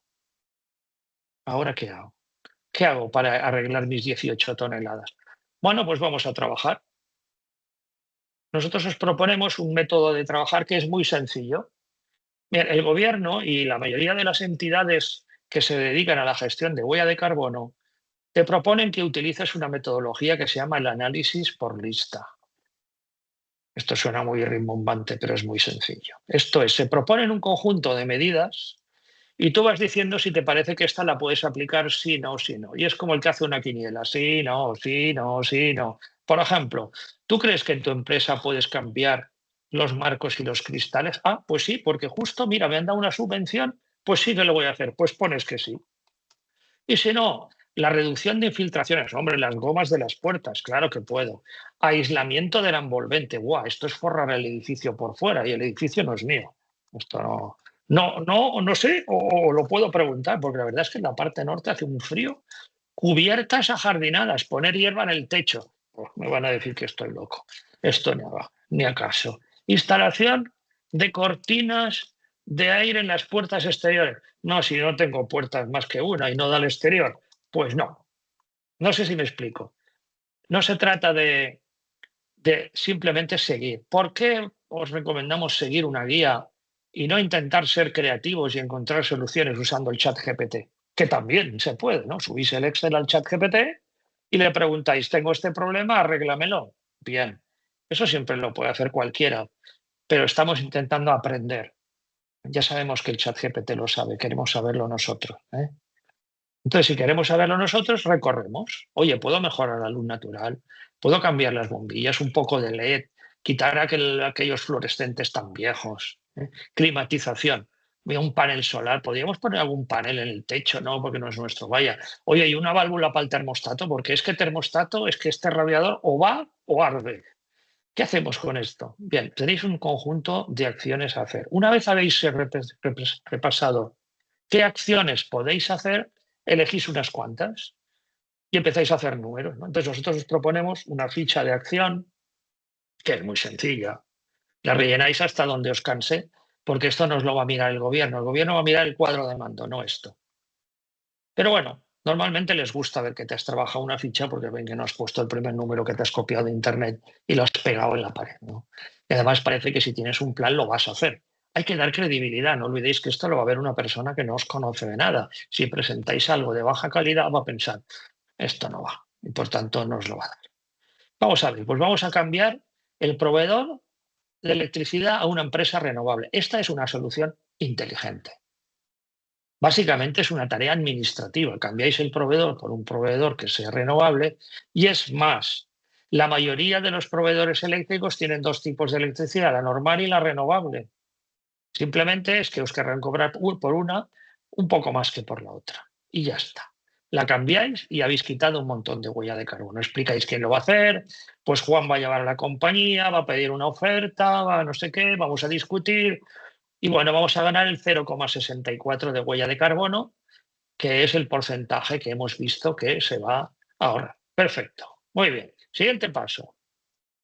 ¿Ahora qué hago? ¿Qué hago para arreglar mis 18 toneladas? Bueno, pues vamos a trabajar. Nosotros os proponemos un método de trabajar que es muy sencillo. Bien, el gobierno y la mayoría de las entidades que se dedican a la gestión de huella de carbono te proponen que utilices una metodología que se llama el análisis por lista. Esto suena muy rimbombante, pero es muy sencillo. Esto es, se proponen un conjunto de medidas y tú vas diciendo si te parece que esta la puedes aplicar sí, no, sí, no. Y es como el que hace una quiniela, sí, no, sí, no, sí, no. Por ejemplo, ¿tú crees que en tu empresa puedes cambiar los marcos y los cristales? Ah, pues sí, porque justo, mira, me han dado una subvención, pues sí que lo voy a hacer. Pues pones que sí. Y si no, la reducción de infiltraciones, hombre, las gomas de las puertas, claro que puedo. Aislamiento del envolvente, guau, esto es forrar el edificio por fuera y el edificio no es mío. Esto no sé, o lo puedo preguntar, porque la verdad es que en la parte norte hace un frío. Cubiertas ajardinadas, poner hierba en el techo. Pues me van a decir que estoy loco. Esto no va, ni acaso. Instalación de cortinas de aire en las puertas exteriores. No, si no tengo puertas más que una y no da al exterior. Pues no. No sé si me explico. No se trata de simplemente seguir. ¿Por qué os recomendamos seguir una guía y no intentar ser creativos y encontrar soluciones usando el chat GPT? Que también se puede, ¿no? Subís el Excel al chat GPT y le preguntáis, tengo este problema, arréglamelo. Bien, eso siempre lo puede hacer cualquiera, pero estamos intentando aprender. Ya sabemos que el chat GPT lo sabe, queremos saberlo nosotros, ¿eh? Entonces, si queremos saberlo nosotros, recorremos. Oye, ¿puedo mejorar la luz natural? ¿Puedo cambiar las bombillas? Un poco de LED, quitar aquellos fluorescentes tan viejos. Climatización. Mira, un panel solar. ¿Podríamos poner algún panel en el techo? No, porque no es nuestro. Vaya. Oye, ¿y una válvula para el termostato? Porque es que termostato es que este radiador o va o arde. ¿Qué hacemos con esto? Bien, tenéis un conjunto de acciones a hacer. Una vez habéis repasado qué acciones podéis hacer, elegís unas cuantas y empezáis a hacer números, ¿no? Entonces nosotros os proponemos una ficha de acción que es muy sencilla. La rellenáis hasta donde os canse, porque esto no os lo va a mirar el gobierno. El gobierno va a mirar el cuadro de mando, no esto. Pero bueno, normalmente les gusta ver que te has trabajado una ficha porque ven que no has puesto el primer número que te has copiado de internet y lo has pegado en la pared, ¿no? Y además parece que si tienes un plan lo vas a hacer. Hay que dar credibilidad, no olvidéis que esto lo va a ver una persona que no os conoce de nada. Si presentáis algo de baja calidad, va a pensar, esto no va, y por tanto no os lo va a dar. Vamos a ver, pues vamos a cambiar el proveedor de electricidad a una empresa renovable. Esta es una solución inteligente. Básicamente es una tarea administrativa. Cambiáis el proveedor por un proveedor que sea renovable y es más, la mayoría de los proveedores eléctricos tienen dos tipos de electricidad, la normal y la renovable. Simplemente es que os querrán cobrar por una un poco más que por la otra. Y ya está. La cambiáis y habéis quitado un montón de huella de carbono. Explicáis quién lo va a hacer, pues Juan va a llevar a la compañía, va a pedir una oferta, va a no sé qué, vamos a discutir, y bueno, vamos a ganar el 0,64 de huella de carbono, que es el porcentaje que hemos visto que se va a ahorrar. Perfecto. Muy bien. Siguiente paso.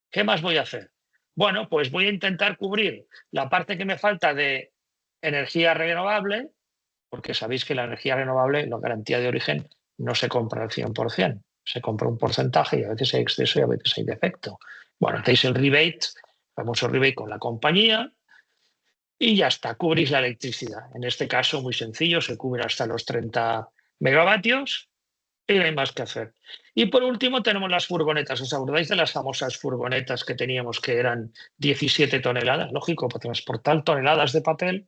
¿Qué más voy a hacer? Bueno, pues voy a intentar cubrir la parte que me falta de energía renovable, porque sabéis que la energía renovable, la garantía de origen, no se compra al 100%. Se compra un porcentaje y a veces hay exceso y a veces hay defecto. Bueno, hacéis el rebate, famoso rebate con la compañía, y ya está, cubrís la electricidad. En este caso, muy sencillo, se cubre hasta los 30 megavatios y no hay más que hacer. Y por último tenemos las furgonetas. ¿Os acordáis de las famosas furgonetas que teníamos que eran 17 toneladas? Lógico, para transportar toneladas de papel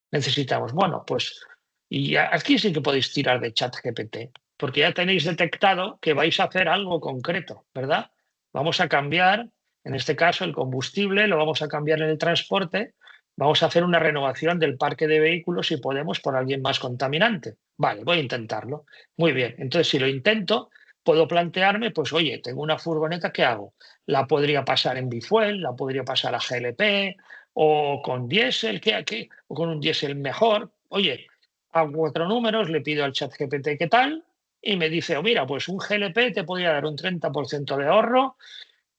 necesitamos. Bueno, pues y aquí sí que podéis tirar de ChatGPT. porque ya tenéis detectado que vais a hacer algo concreto, ¿verdad? Vamos a cambiar, en este caso, el combustible, lo vamos a cambiar en el transporte, vamos a hacer una renovación del parque de vehículos si podemos por alguien más contaminante. Vale, voy a intentarlo. Muy bien, entonces si lo intento, puedo plantearme, pues oye, tengo una furgoneta, ¿qué hago? La podría pasar en bifuel, la podría pasar a GLP o con diésel, o con un diésel mejor. Oye, hago 4 números, le pido al chat GPT qué tal y me dice, oh, mira, pues un GLP te podría dar un 30% de ahorro,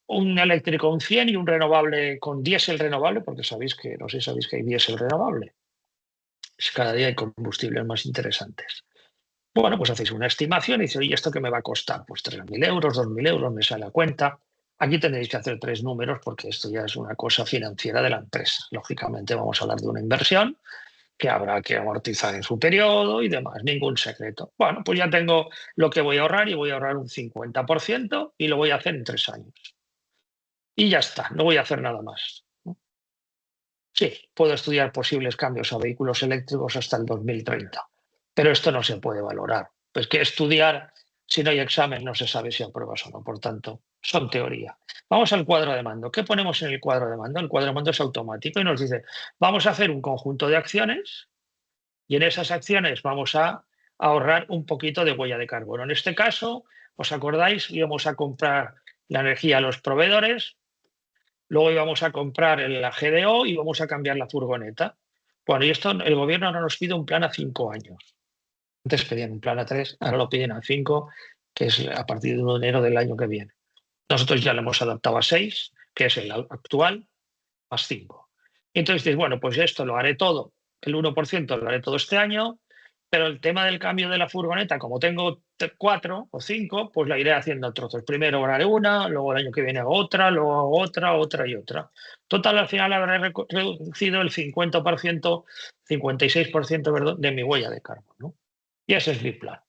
un eléctrico un 100 y un renovable con diésel renovable, porque sabéis que, no sé si sabéis que hay diésel renovable. Cada día hay combustibles más interesantes. Bueno, pues hacéis una estimación y dice, oye, ¿esto qué me va a costar? Pues 3.000 euros, 2.000 euros, me sale a cuenta. Aquí tendréis que hacer 3 números porque esto ya es una cosa financiera de la empresa. Lógicamente vamos a hablar de una inversión que habrá que amortizar en su periodo y demás, ningún secreto. Bueno, pues ya tengo lo que voy a ahorrar y voy a ahorrar un 50% y lo voy a hacer en 3 años. Y ya está, no voy a hacer nada más. Sí, puedo estudiar posibles cambios a vehículos eléctricos hasta el 2030, pero esto no se puede valorar. Pues que estudiar, si no hay examen, no se sabe si apruebas o no. Por tanto, son teoría. Vamos al cuadro de mando. ¿Qué ponemos en el cuadro de mando? El cuadro de mando es automático y nos dice, vamos a hacer un conjunto de acciones y en esas acciones vamos a ahorrar un poquito de huella de carbono. En este caso, ¿os acordáis? Íbamos a comprar la energía a los proveedores, luego íbamos a comprar la GDO y íbamos a cambiar la furgoneta. Bueno, y esto el gobierno no nos pide un plan a 5 años. Antes pedían un plan a 3, ahora lo piden a 5, que es a partir de 1 de enero del año que viene. Nosotros ya lo hemos adaptado a 6, que es el actual, más 5. Entonces dices, bueno, pues esto lo haré todo, el 1% lo haré todo este año, pero el tema del cambio de la furgoneta, como tengo 4 o 5, pues la iré haciendo a trozos. Primero haré una, luego el año que viene hago otra, luego hago otra, otra y otra. Total, al final habré reducido el 50%, 56%, perdón, de mi huella de carbono, ¿no? Y ese es mi plan.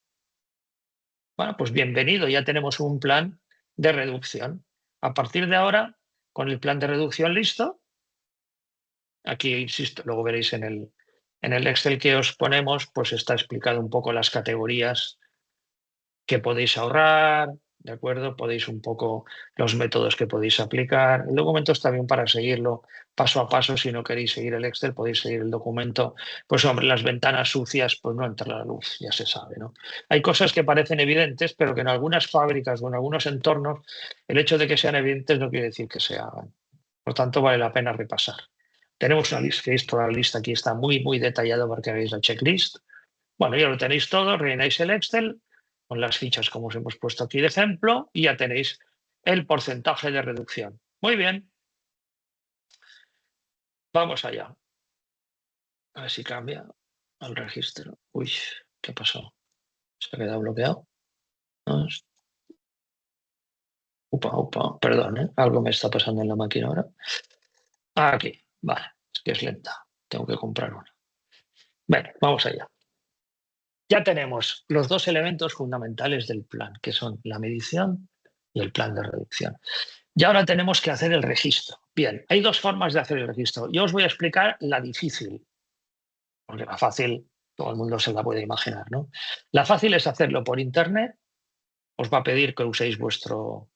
Bueno, pues bienvenido, ya tenemos un plan de reducción. A partir de ahora, con el plan de reducción listo, aquí, insisto, luego veréis en el Excel que os ponemos, pues está explicado un poco las categorías que podéis ahorrar, ¿de acuerdo? Podéis un poco los métodos que podéis aplicar. El documento está bien para seguirlo paso a paso. Si no queréis seguir el Excel, podéis seguir el documento. Pues hombre, las ventanas sucias, pues no entra la luz, ya se sabe, ¿no? Hay cosas que parecen evidentes, pero que en algunas fábricas o en algunos entornos, el hecho de que sean evidentes no quiere decir que se hagan. Por tanto, vale la pena repasar. Tenemos una lista, que toda la lista aquí está muy, muy detallada para que veáis la checklist. Bueno, ya lo tenéis todo, rellenáis el Excel con las fichas como os hemos puesto aquí de ejemplo y ya tenéis el porcentaje de reducción. Muy bien, vamos allá. A ver si cambia el registro. Uy, ¿qué pasó? ¿Se ha quedado bloqueado? No, upa, perdón, ¿eh? Algo me está pasando en la máquina ahora. Aquí, vale, es que es lenta. Tengo que comprar una. Bueno, vamos allá. Ya tenemos los 2 elementos fundamentales del plan, que son la medición y el plan de reducción. Y ahora tenemos que hacer el registro. Bien, hay 2 formas de hacer el registro. Yo os voy a explicar la difícil, porque la fácil todo el mundo se la puede imaginar, ¿no? La fácil es hacerlo por internet. Os va a pedir que uséis vuestro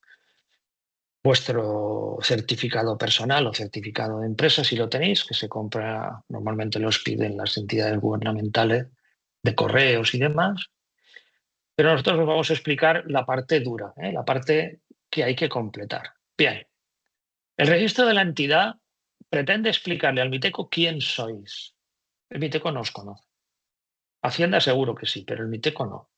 certificado personal o certificado de empresa, si lo tenéis, que se compra, normalmente los piden las entidades gubernamentales de correos y demás. Pero nosotros os vamos a explicar la parte dura, la parte que hay que completar. Bien, el registro de la entidad pretende explicarle al Miteco quién sois. El Miteco no os conoce. Hacienda seguro que sí, pero el Miteco no.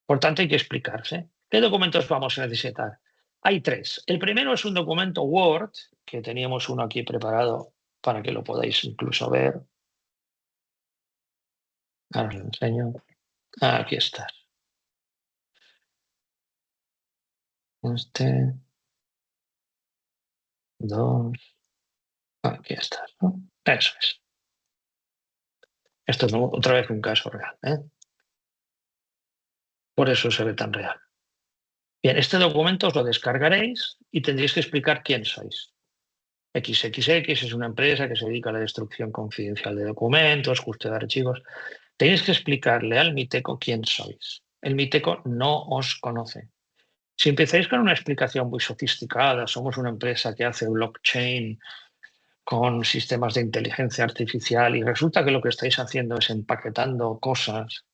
Por tanto, hay que explicarse. ¿Qué documentos vamos a necesitar? Hay 3. El primero es un documento Word, que teníamos uno aquí preparado para que lo podáis incluso ver. Ahora os lo enseño. Aquí está. Este, 2. Aquí está, ¿no? Eso es. Esto es otra vez un caso real, ¿eh? Por eso se ve tan real. Bien, este documento os lo descargaréis y tendréis que explicar quién sois. XXX es una empresa que se dedica a la destrucción confidencial de documentos, custodia de archivos. Tenéis que explicarle al Miteco quién sois. El Miteco no os conoce. Si empezáis con una explicación muy sofisticada, somos una empresa que hace blockchain con sistemas de inteligencia artificial y resulta que lo que estáis haciendo es empaquetando cosas,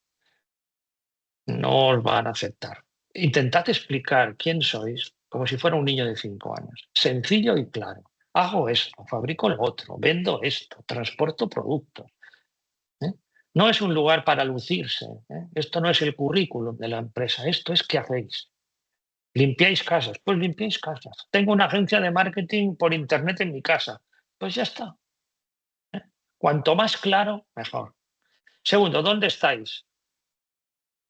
no os van a aceptar. Intentad explicar quién sois como si fuera un niño de 5 años. Sencillo y claro. Hago esto, fabrico lo otro, vendo esto, transporto productos. ¿Eh? No es un lugar para lucirse. Esto no es el currículum de la empresa. Esto es qué hacéis. ¿Limpiáis casas? Pues limpiáis casas. Tengo una agencia de marketing por internet en mi casa. Pues ya está. Cuanto más claro, mejor. Segundo, ¿dónde estáis?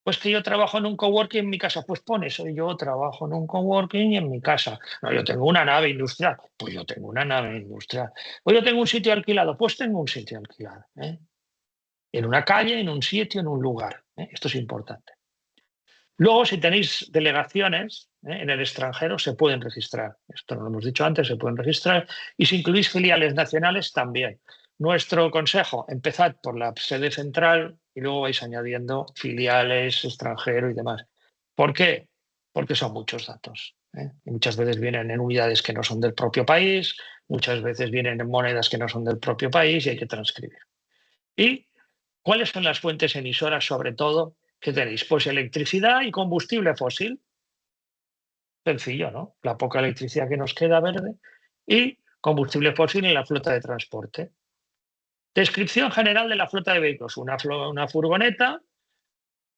Pues que yo trabajo en un coworking en mi casa. Pues pon eso, yo trabajo en un coworking y en mi casa. No, yo tengo una nave industrial. Pues yo tengo una nave industrial. Pues yo tengo un sitio alquilado. Pues tengo un sitio alquilado. En una calle, en un sitio, en un lugar. Esto es importante. Luego, si tenéis delegaciones en el extranjero, se pueden registrar. Esto no lo hemos dicho antes, se pueden registrar. Y si incluís filiales nacionales, también. Nuestro consejo, empezad por la sede central y luego vais añadiendo filiales, extranjero y demás. ¿Por qué? Porque son muchos datos. Y muchas veces vienen en unidades que no son del propio país, muchas veces vienen en monedas que no son del propio país y hay que transcribir. ¿Y cuáles son las fuentes emisoras, sobre todo, que tenéis? Pues electricidad y combustible fósil. Sencillo, ¿no? La poca electricidad que nos queda verde y combustible fósil en la flota de transporte. Descripción general de la flota de vehículos. Una furgoneta,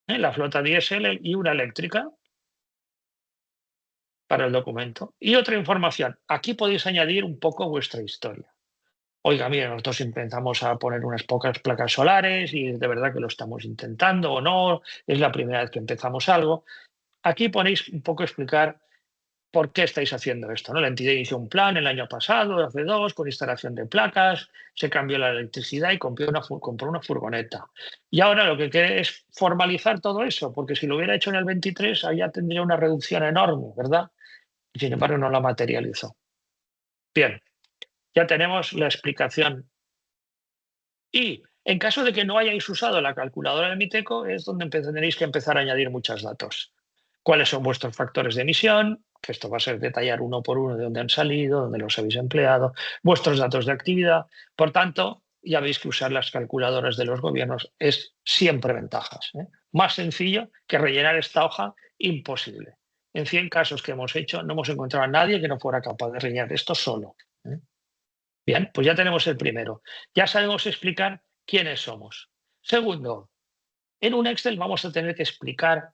la flota diésel y una eléctrica para el documento. Y otra información. Aquí podéis añadir un poco vuestra historia. Oiga, mire, nosotros empezamos a poner unas pocas placas solares y de verdad que lo estamos intentando o no, es la primera vez que empezamos algo. Aquí ponéis un poco explicar por qué estáis haciendo esto, ¿no? La entidad inició un plan el año pasado, hace 2, con instalación de placas, se cambió la electricidad y compró una furgoneta. Y ahora lo que quiere es formalizar todo eso, porque si lo hubiera hecho en el 23, allá tendría una reducción enorme, ¿verdad? Y sin embargo no la materializó. Bien, ya tenemos la explicación. Y en caso de que no hayáis usado la calculadora de Miteco, es donde tendréis que empezar a añadir muchos datos. ¿Cuáles son vuestros factores de emisión? Que esto va a ser detallar uno por uno de dónde han salido, dónde los habéis empleado, vuestros datos de actividad. Por tanto, ya veis que usar las calculadoras de los gobiernos es siempre ventajas. Más sencillo que rellenar esta hoja, imposible. En 100 casos que hemos hecho, no hemos encontrado a nadie que no fuera capaz de rellenar esto solo. Bien, pues ya tenemos el primero. Ya sabemos explicar quiénes somos. Segundo, en un Excel vamos a tener que explicar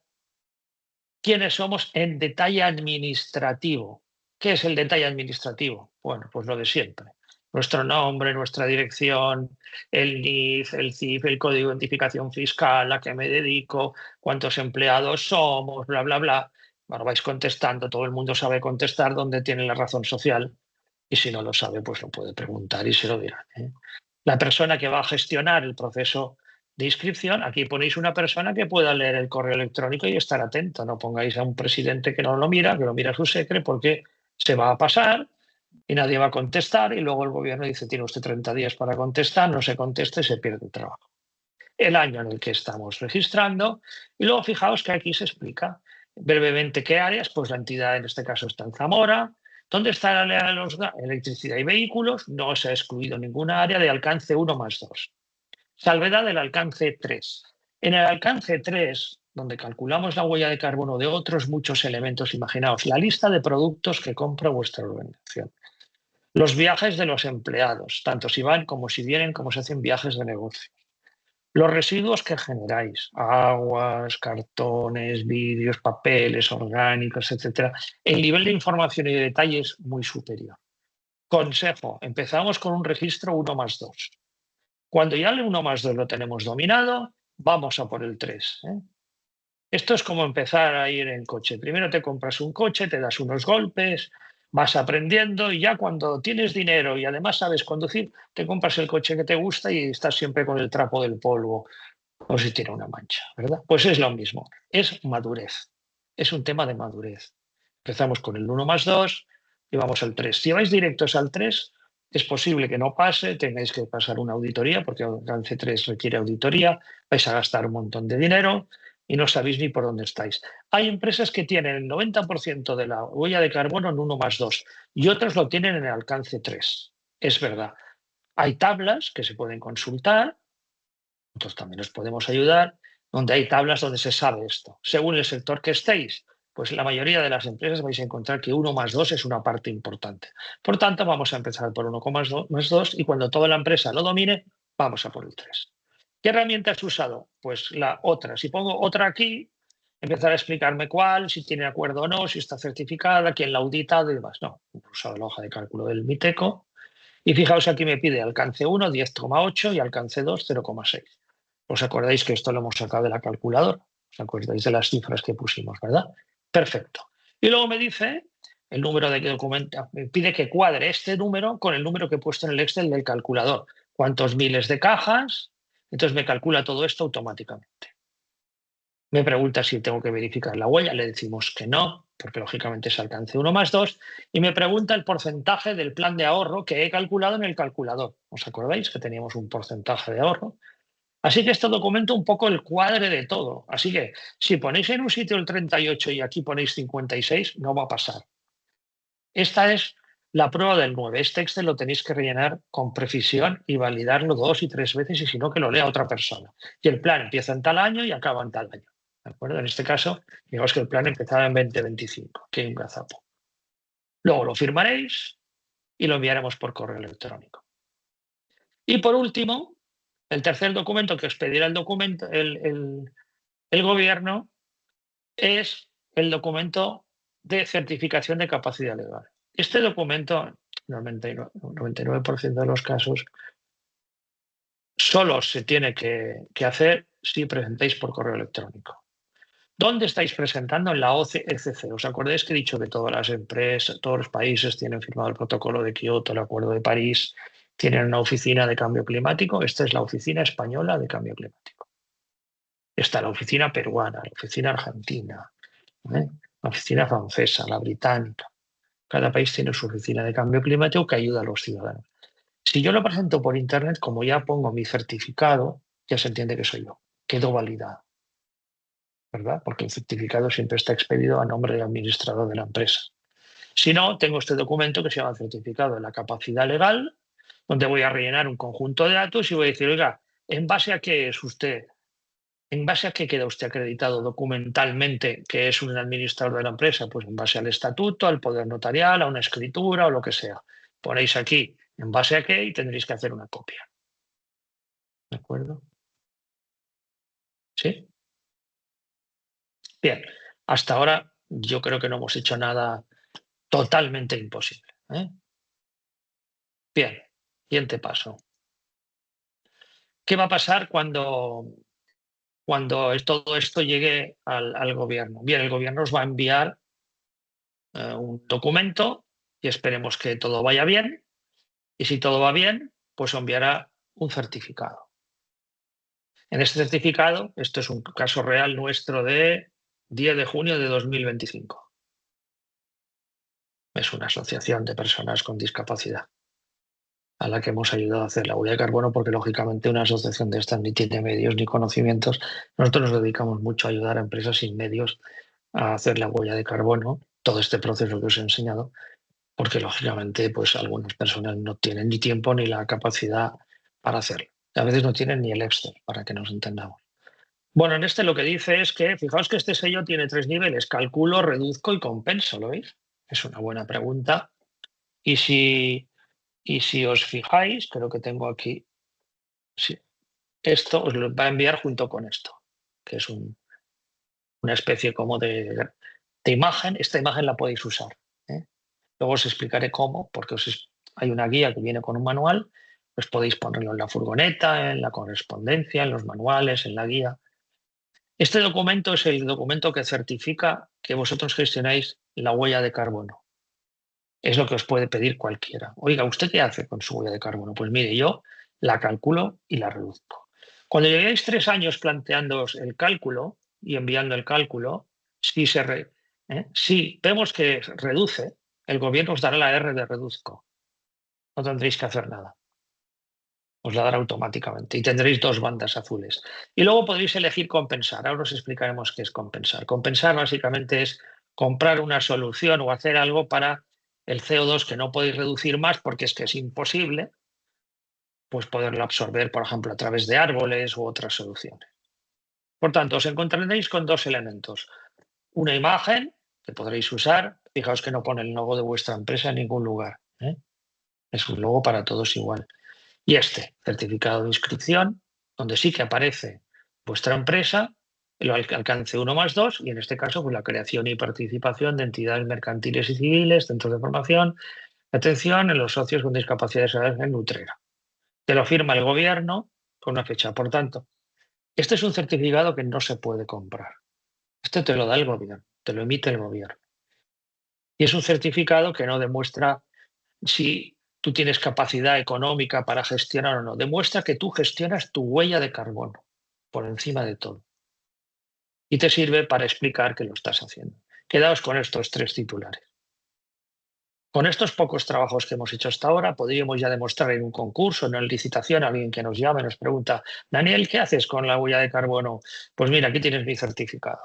quiénes somos en detalle administrativo. ¿Qué es el detalle administrativo? Bueno, pues lo de siempre. Nuestro nombre, nuestra dirección, el NIF, el CIF, el código de identificación fiscal, a qué me dedico, cuántos empleados somos, bla, bla, bla. Bueno, vais contestando, todo el mundo sabe contestar dónde tiene la razón social y si no lo sabe, pues lo puede preguntar y se lo dirán. La persona que va a gestionar el proceso de inscripción, aquí ponéis una persona que pueda leer el correo electrónico y estar atento. No pongáis a un presidente que no lo mira, que lo mira su secre, porque se va a pasar y nadie va a contestar y luego el gobierno dice tiene usted 30 días para contestar, no se contesta y se pierde el trabajo. El año en el que estamos registrando y luego fijaos que aquí se explica brevemente qué áreas, pues la entidad en este caso está en Zamora. ¿Dónde está la área de los electricidad y vehículos? No se ha excluido ninguna área de alcance 1+2. Salvedad del alcance 3. En el alcance 3, donde calculamos la huella de carbono de otros muchos elementos, imaginaos la lista de productos que compra vuestra organización, los viajes de los empleados, tanto si van como si vienen, como se hacen viajes de negocio, los residuos que generáis, aguas, cartones, vidrios, papeles, orgánicos, etc. El nivel de información y de detalle es muy superior. Consejo, empezamos con un registro 1+2. Cuando ya el 1+2 lo tenemos dominado, vamos a por el 3. Esto es como empezar a ir en coche. Primero te compras un coche, te das unos golpes, vas aprendiendo y ya cuando tienes dinero y además sabes conducir, te compras el coche que te gusta y estás siempre con el trapo del polvo o si tiene una mancha, ¿verdad? Pues es lo mismo, es madurez. Es un tema de madurez. Empezamos con el 1+2 y vamos al 3. Si vais directos al 3, es posible que no pase, tengáis que pasar una auditoría, porque alcance 3 requiere auditoría, vais a gastar un montón de dinero, y no sabéis ni por dónde estáis. Hay empresas que tienen el 90% de la huella de carbono en 1+2 y otras lo tienen en el alcance 3. Es verdad. Hay tablas que se pueden consultar, nosotros también os podemos ayudar, donde hay tablas donde se sabe esto. Según el sector que estéis, pues la mayoría de las empresas vais a encontrar que 1+2 es una parte importante. Por tanto, vamos a empezar por 1,2 y cuando toda la empresa lo domine, vamos a por el 3. ¿Qué herramienta has usado? Pues la otra. Si pongo otra aquí, empezar a explicarme cuál, si tiene acuerdo o no, si está certificada, quién la ha auditado y demás. No, he usado la hoja de cálculo del Miteco. Y fijaos, aquí me pide alcance 1, 10,8 y alcance 2, 0,6. ¿Os acordáis que esto lo hemos sacado de la calculadora? ¿Os acordáis de las cifras que pusimos, verdad? Perfecto. Y luego me dice el número de documento, me pide que cuadre este número con el número que he puesto en el Excel del calculador. ¿Cuántos miles de cajas? Entonces me calcula todo esto automáticamente. Me pregunta si tengo que verificar la huella, le decimos que no, porque lógicamente es alcance 1+2, y me pregunta el porcentaje del plan de ahorro que he calculado en el calculador. ¿Os acordáis que teníamos un porcentaje de ahorro? Así que este documento un poco el cuadre de todo. Así que si ponéis en un sitio el 38 y aquí ponéis 56, no va a pasar. Esta es la prueba del 9. Este Excel lo tenéis que rellenar con precisión y validarlo 2 y 3 veces y si no que lo lea otra persona. Y el plan empieza en tal año y acaba en tal año. ¿De acuerdo? En este caso, digamos que el plan empezaba en 2025, que hay un gazapo. Luego lo firmaréis y lo enviaremos por correo electrónico. Y por último, el tercer documento que os pedirá el gobierno es el documento de certificación de capacidad legal. Este documento, 99% de los casos, solo se tiene que hacer si presentáis por correo electrónico. ¿Dónde estáis presentando? En la OCECC. ¿Os acordáis que he dicho que todas las empresas, todos los países tienen firmado el protocolo de Kioto, el Acuerdo de París, tienen una oficina de cambio climático? Esta es la oficina española de cambio climático. Está la oficina peruana, la oficina argentina, la oficina francesa, la británica. Cada país tiene su oficina de cambio climático que ayuda a los ciudadanos. Si yo lo presento por internet, como ya pongo mi certificado, ya se entiende que soy yo. Quedo validado, ¿verdad? Porque el certificado siempre está expedido a nombre del administrador de la empresa. Si no, tengo este documento que se llama certificado de la capacidad legal, donde voy a rellenar un conjunto de datos y voy a decir, oiga, ¿en base a qué es usted? ¿En base a qué queda usted acreditado documentalmente que es un administrador de la empresa? Pues en base al estatuto, al poder notarial, a una escritura o lo que sea. Ponéis aquí en base a qué y tendréis que hacer una copia. ¿De acuerdo? ¿Sí? Bien. Hasta ahora yo creo que no hemos hecho nada totalmente imposible, ¿eh? Bien. Siguiente paso. ¿Qué va a pasar cuando todo esto llegue al gobierno? Bien, el gobierno os va a enviar un documento y esperemos que todo vaya bien. Y si todo va bien, pues enviará un certificado. En este certificado, esto es un caso real nuestro de 10 de junio de 2025. Es una asociación de personas con discapacidad a la que hemos ayudado a hacer la huella de carbono porque, lógicamente, una asociación de estas ni tiene medios ni conocimientos. Nosotros nos dedicamos mucho a ayudar a empresas sin medios a hacer la huella de carbono, todo este proceso que os he enseñado, porque, lógicamente, pues algunas personas no tienen ni tiempo ni la capacidad para hacerlo. A veces no tienen ni el Excel, para que nos entendamos. Bueno, en este lo que dice es que, fijaos que este sello tiene 3 niveles, calculo, reduzco y compenso, ¿lo veis? Es una buena pregunta. Y si os fijáis, creo que tengo aquí, sí, esto os lo va a enviar junto con esto, que es una especie como de imagen. Esta imagen la podéis usar, ¿eh? Luego os explicaré cómo, porque hay una guía que viene con un manual, pues podéis ponerlo en la furgoneta, en la correspondencia, en los manuales, en la guía. Este documento es el documento que certifica que vosotros gestionáis la huella de carbono. Es lo que os puede pedir cualquiera. Oiga, ¿usted qué hace con su huella de carbono? Pues mire, yo la calculo y la reduzco. Cuando lleguéis 3 años planteándoos el cálculo y enviando el cálculo, si vemos que reduce, el gobierno os dará la R de reduzco. No tendréis que hacer nada. Os la dará automáticamente y tendréis 2 bandas azules. Y luego podréis elegir compensar. Ahora os explicaremos qué es compensar. Compensar básicamente es comprar una solución o hacer algo para el CO2 que no podéis reducir más porque es que es imposible, pues poderlo absorber, por ejemplo, a través de árboles u otras soluciones. Por tanto, os encontraréis con 2 elementos. Una imagen que podréis usar. Fijaos que no pone el logo de vuestra empresa en ningún lugar, ¿eh? Es un logo para todos igual. Y este certificado de inscripción, donde sí que aparece vuestra empresa, el alcance 1+2, y en este caso pues la creación y participación de entidades mercantiles y civiles, centros de formación, atención en los socios con discapacidades en Nutrera. Te lo firma el gobierno con una fecha. Por tanto, este es un certificado que no se puede comprar. Este te lo da el gobierno, te lo emite el gobierno. Y es un certificado que no demuestra si tú tienes capacidad económica para gestionar o no. Demuestra que tú gestionas tu huella de carbono por encima de todo. Y te sirve para explicar que lo estás haciendo. Quedaos con estos 3 titulares. Con estos pocos trabajos que hemos hecho hasta ahora, podríamos ya demostrar en un concurso, en una licitación, alguien que nos llame, nos pregunta, Daniel, ¿qué haces con la huella de carbono? Pues mira, aquí tienes mi certificado.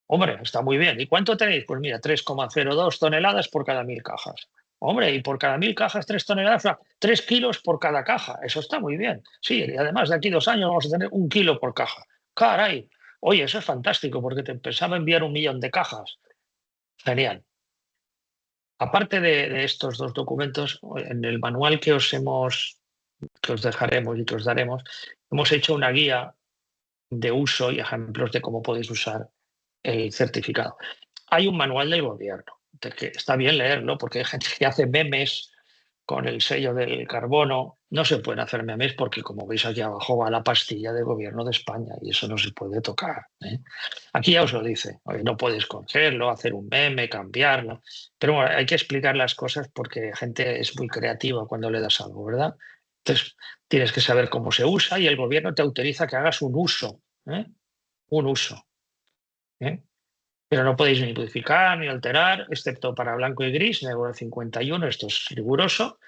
Hombre, está muy bien. ¿Y cuánto tenéis? Pues mira, 3,02 toneladas por cada 1.000 cajas. Hombre, y por cada 1.000 cajas, 3 toneladas, 3 kilos por cada caja. Eso está muy bien. Sí, y además de aquí 2 años vamos a tener 1 kilo por caja. Caray. Oye, eso es fantástico porque te pensaba enviar 1.000.000 de cajas. Genial. Aparte de estos 2 documentos, en el manual que os dejaremos y que os daremos, hemos hecho una guía de uso y ejemplos de cómo podéis usar el certificado. Hay un manual del gobierno, que está bien leerlo, porque hay gente que hace memes con el sello del carbono. No se pueden hacer memes porque, como veis aquí abajo, va la pastilla del gobierno de España y eso no se puede tocar, ¿eh? Aquí ya os lo dice, oye, no puedes cogerlo, hacer un meme, cambiarlo. Pero bueno, hay que explicar las cosas porque la gente es muy creativa cuando le das algo, ¿verdad? Entonces, tienes que saber cómo se usa y el gobierno te autoriza que hagas un uso, ¿eh? Un uso, ¿eh? Pero no podéis ni modificar ni alterar, excepto para blanco y gris, negro 51, esto es riguroso,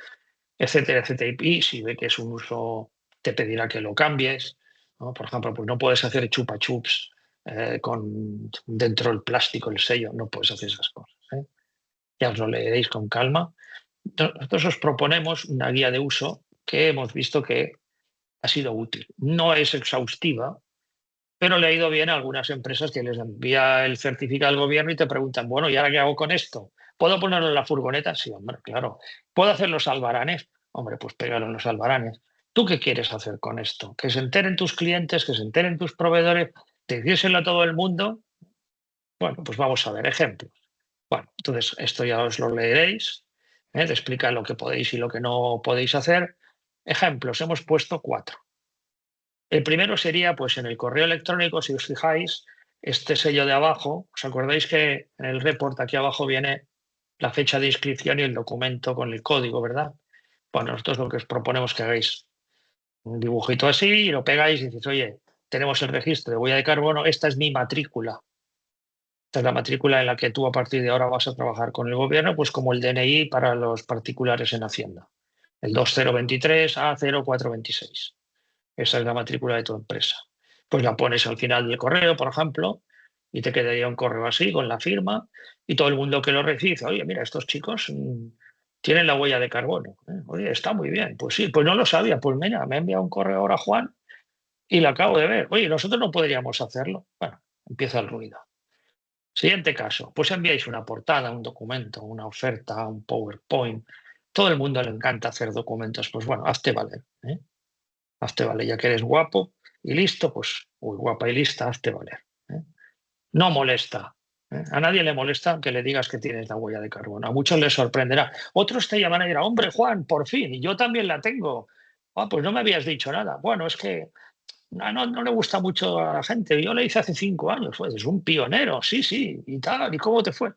etcétera, etcétera. Y si ve que es un uso, te pedirá que lo cambies, ¿no? Por ejemplo, pues no puedes hacer chupa chups con dentro del plástico, el sello, no puedes hacer esas cosas, ¿eh? Ya os lo leeréis con calma. Nosotros os proponemos una guía de uso que hemos visto que ha sido útil. No es exhaustiva, pero le ha ido bien a algunas empresas que les envía el certificado al gobierno y te preguntan, bueno, ¿y ahora qué hago con esto? ¿Puedo ponerlo en la furgoneta? Sí, hombre, claro. ¿Puedo hacer los albaranes? Hombre, pues pégalo en los albaranes. ¿Tú qué quieres hacer con esto? ¿Que se enteren tus clientes, que se enteren tus proveedores, decírselo a todo el mundo? Bueno, pues vamos a ver ejemplos. Bueno, entonces esto ya os lo leeréis, te explica lo que podéis y lo que no podéis hacer. Ejemplos, hemos puesto 4. El primero sería, pues en el correo electrónico, si os fijáis, este sello de abajo, ¿os acordáis que en el report aquí abajo viene la fecha de inscripción y el documento con el código, ¿verdad? Bueno, nosotros lo que os proponemos que hagáis un dibujito así y lo pegáis y dices, oye, tenemos el registro de huella de carbono, esta es mi matrícula. Esta es la matrícula en la que tú a partir de ahora vas a trabajar con el gobierno, pues como el DNI para los particulares en Hacienda. El 2023 A0426. Esa es la matrícula de tu empresa. Pues la pones al final del correo, por ejemplo, y te quedaría un correo así con la firma y todo el mundo que lo recibe, oye, mira, estos chicos tienen la huella de carbono, ¿eh? Oye, está muy bien. Pues sí, pues no lo sabía. Pues mira, me ha enviado un correo ahora Juan y lo acabo de ver. Oye, nosotros no podríamos hacerlo. Bueno, empieza el ruido. Siguiente caso, pues enviáis una portada, un documento, una oferta, un PowerPoint. Todo el mundo le encanta hacer documentos. Pues bueno, hazte valer, ¿eh? Hazte valer, ya que eres guapo y listo, pues, uy, guapa y lista, hazte valer, ¿eh? No molesta, ¿eh? A nadie le molesta que le digas que tienes la huella de carbono. A muchos les sorprenderá. Otros te llaman y dirán, hombre, Juan, por fin, y yo también la tengo. Ah, pues no me habías dicho nada. Bueno, es que no le gusta mucho a la gente. Yo le hice hace 5 años, pues es un pionero, sí, sí, y tal, ¿y cómo te fue?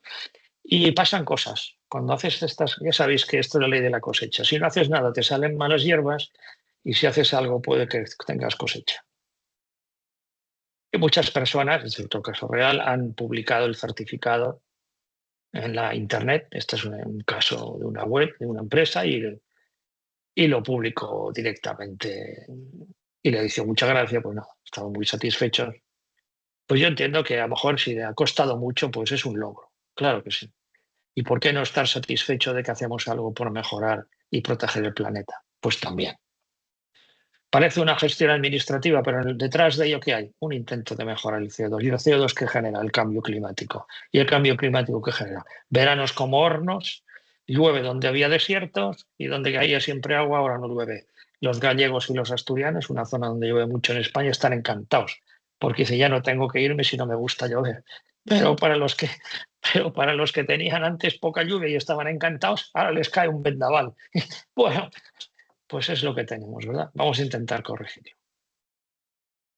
Y pasan cosas. Cuando haces estas, ya sabéis que esto es la ley de la cosecha. Si no haces nada, te salen malas hierbas y si haces algo puede que tengas cosecha. Y muchas personas, en otro caso real, han publicado el certificado en la internet. Este es un caso de una web, de una empresa, y y lo publicó directamente. Y le dice, muchas gracias, pues no, estamos muy satisfechos. Pues yo entiendo que a lo mejor si le ha costado mucho, pues es un logro. Claro que sí. ¿Y por qué no estar satisfecho de que hacemos algo por mejorar y proteger el planeta? Pues también. Parece una gestión administrativa, pero detrás de ello, ¿qué hay? Un intento de mejorar el CO2. ¿Y el CO2 que genera? El cambio climático. ¿Y el cambio climático que genera? Veranos como hornos, llueve donde había desiertos y donde caía siempre agua, ahora no llueve. Los gallegos y los asturianos, una zona donde llueve mucho en España, están encantados, porque dice, ya no tengo que irme si no me gusta llover. Pero para los que, pero para los que tenían antes poca lluvia y estaban encantados, ahora les cae un vendaval. Bueno, pues es lo que tenemos, ¿verdad? Vamos a intentar corregirlo.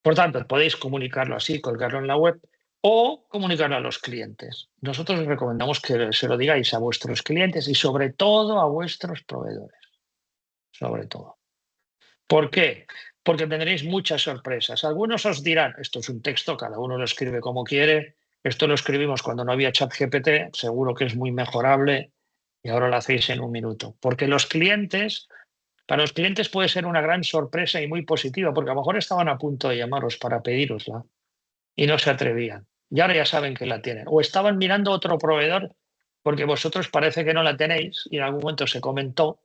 Por tanto, podéis comunicarlo así, colgarlo en la web o comunicarlo a los clientes. Nosotros os recomendamos que se lo digáis a vuestros clientes y sobre todo a vuestros proveedores. Sobre todo. ¿Por qué? Porque tendréis muchas sorpresas. Algunos os dirán, esto es un texto, cada uno lo escribe como quiere, esto lo escribimos cuando no había ChatGPT, seguro que es muy mejorable y ahora lo hacéis en un minuto. Porque los clientes para los clientes puede ser una gran sorpresa y muy positiva, porque a lo mejor estaban a punto de llamaros para pedirosla y no se atrevían. Y ahora ya saben que la tienen. O estaban mirando otro proveedor porque vosotros parece que no la tenéis y en algún momento se comentó,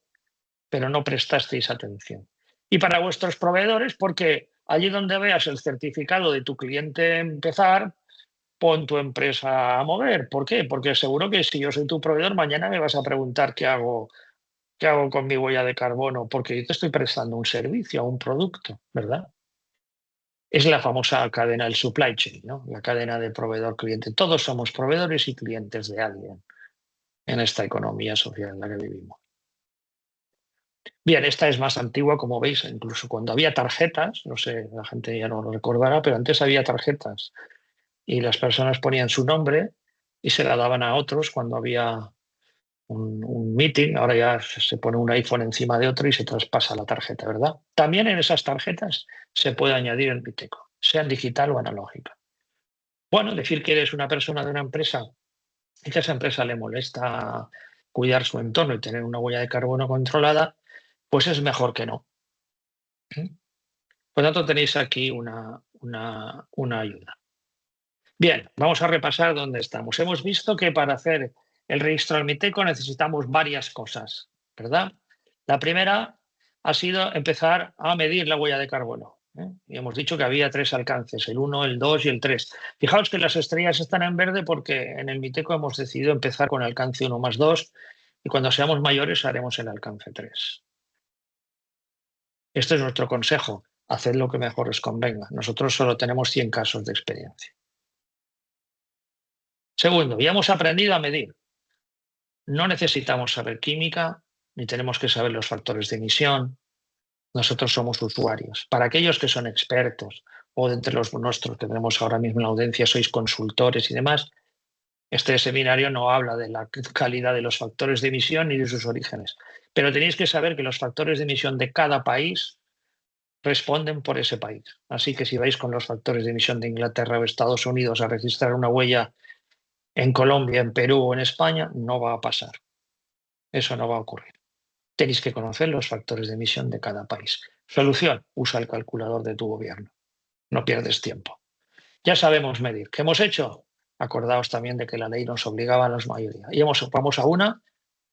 pero no prestasteis atención. Y para vuestros proveedores, porque allí donde veas el certificado de tu cliente empezar, pon tu empresa a mover. ¿Por qué? Porque seguro que si yo soy tu proveedor, mañana me vas a preguntar qué hago con mi huella de carbono, porque yo te estoy prestando un servicio, un producto, ¿verdad? Es la famosa cadena del supply chain, ¿no? La cadena de proveedor-cliente. Todos somos proveedores y clientes de alguien en esta economía social en la que vivimos. Bien, esta es más antigua, como veis, incluso cuando había tarjetas, no sé, la gente ya no lo recordará, pero antes había tarjetas y las personas ponían su nombre y se la daban a otros cuando había un meeting, ahora ya se pone un iPhone encima de otro y se traspasa la tarjeta, ¿verdad? También en esas tarjetas se puede añadir el Miteco, sean digital o analógica. Bueno, decir que eres una persona de una empresa y que a esa empresa le molesta cuidar su entorno y tener una huella de carbono controlada, pues es mejor que no. Por lo tanto, tenéis aquí una ayuda. Bien, vamos a repasar dónde estamos. Hemos visto que para hacer el registro al Miteco necesitamos varias cosas, ¿verdad? La primera ha sido empezar a medir la huella de carbono. Y hemos dicho que había 3 alcances, el 1, el 2 y el 3. Fijaos que las estrellas están en verde porque en el Miteco hemos decidido empezar con alcance 1 más 2 y cuando seamos mayores haremos el alcance 3. Este es nuestro consejo. Haced lo que mejor os convenga. Nosotros solo tenemos 100 casos de experiencia. Segundo, ya hemos aprendido a medir. No necesitamos saber química, ni tenemos que saber los factores de emisión. Nosotros somos usuarios. Para aquellos que son expertos o de entre los nuestros que tenemos ahora mismo en la audiencia, sois consultores y demás, este seminario no habla de la calidad de los factores de emisión ni de sus orígenes. Pero tenéis que saber que los factores de emisión de cada país responden por ese país. Así que si vais con los factores de emisión de Inglaterra o Estados Unidos a registrar una huella en Colombia, en Perú o en España, no va a pasar. Eso no va a ocurrir. Tenéis que conocer los factores de emisión de cada país. Solución, usa el calculador de tu gobierno. No pierdes tiempo. Ya sabemos medir. ¿Qué hemos hecho? Acordaos también de que la ley nos obligaba a la mayoría. Y vamos a una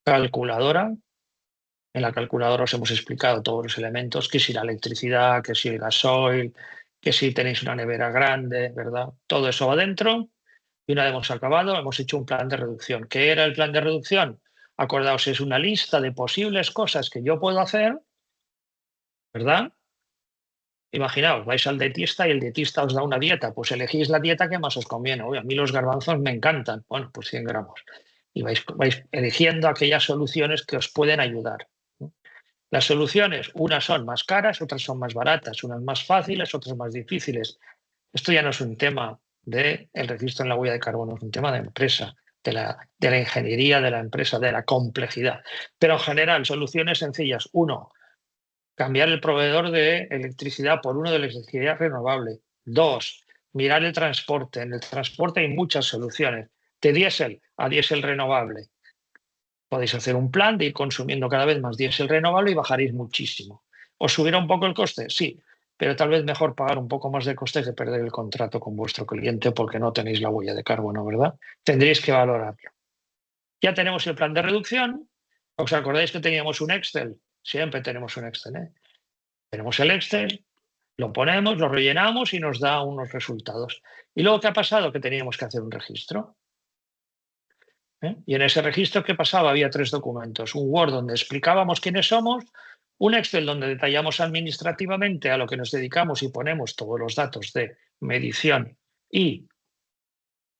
calculadora. En la calculadora os hemos explicado todos los elementos, que si la electricidad, que si el gasoil, que si tenéis una nevera grande, ¿verdad? Todo eso va dentro. Y una vez hemos acabado, hemos hecho un plan de reducción. ¿Qué era el plan de reducción? Acordaos, es una lista de posibles cosas que yo puedo hacer, ¿verdad? Imaginaos, vais al dietista y el dietista os da una dieta, pues elegís la dieta que más os conviene. Oye, a mí los garbanzos me encantan, bueno, pues 100 gramos. Y vais eligiendo aquellas soluciones que os pueden ayudar. Las soluciones, unas son más caras, otras son más baratas, unas más fáciles, otras más difíciles. Esto ya no es un tema del registro en la huella de carbono, es un tema de empresa, de la ingeniería de la empresa, de la complejidad. Pero en general, soluciones sencillas. Uno, cambiar el proveedor de electricidad por uno de electricidad renovable. Dos, mirar el transporte. En el transporte hay muchas soluciones. De diésel a diésel renovable. podéis hacer un plan de ir consumiendo cada vez más diésel renovable y bajaréis muchísimo. ¿Os subirá un poco el coste? Sí, pero tal vez mejor pagar un poco más de coste que perder el contrato con vuestro cliente porque no tenéis la huella de carbono, ¿verdad? Tendréis que valorarlo. Ya tenemos el plan de reducción. ¿Os acordáis que teníamos un Excel? Siempre tenemos un Excel, ¿eh? Tenemos el Excel, lo ponemos, lo rellenamos y nos da unos resultados. ¿Y luego qué ha pasado? Que teníamos que hacer un registro. Y en ese registro, ¿qué pasaba? Había 3 documentos. Un Word donde explicábamos quiénes somos, un Excel donde detallamos administrativamente a lo que nos dedicamos y ponemos todos los datos de medición y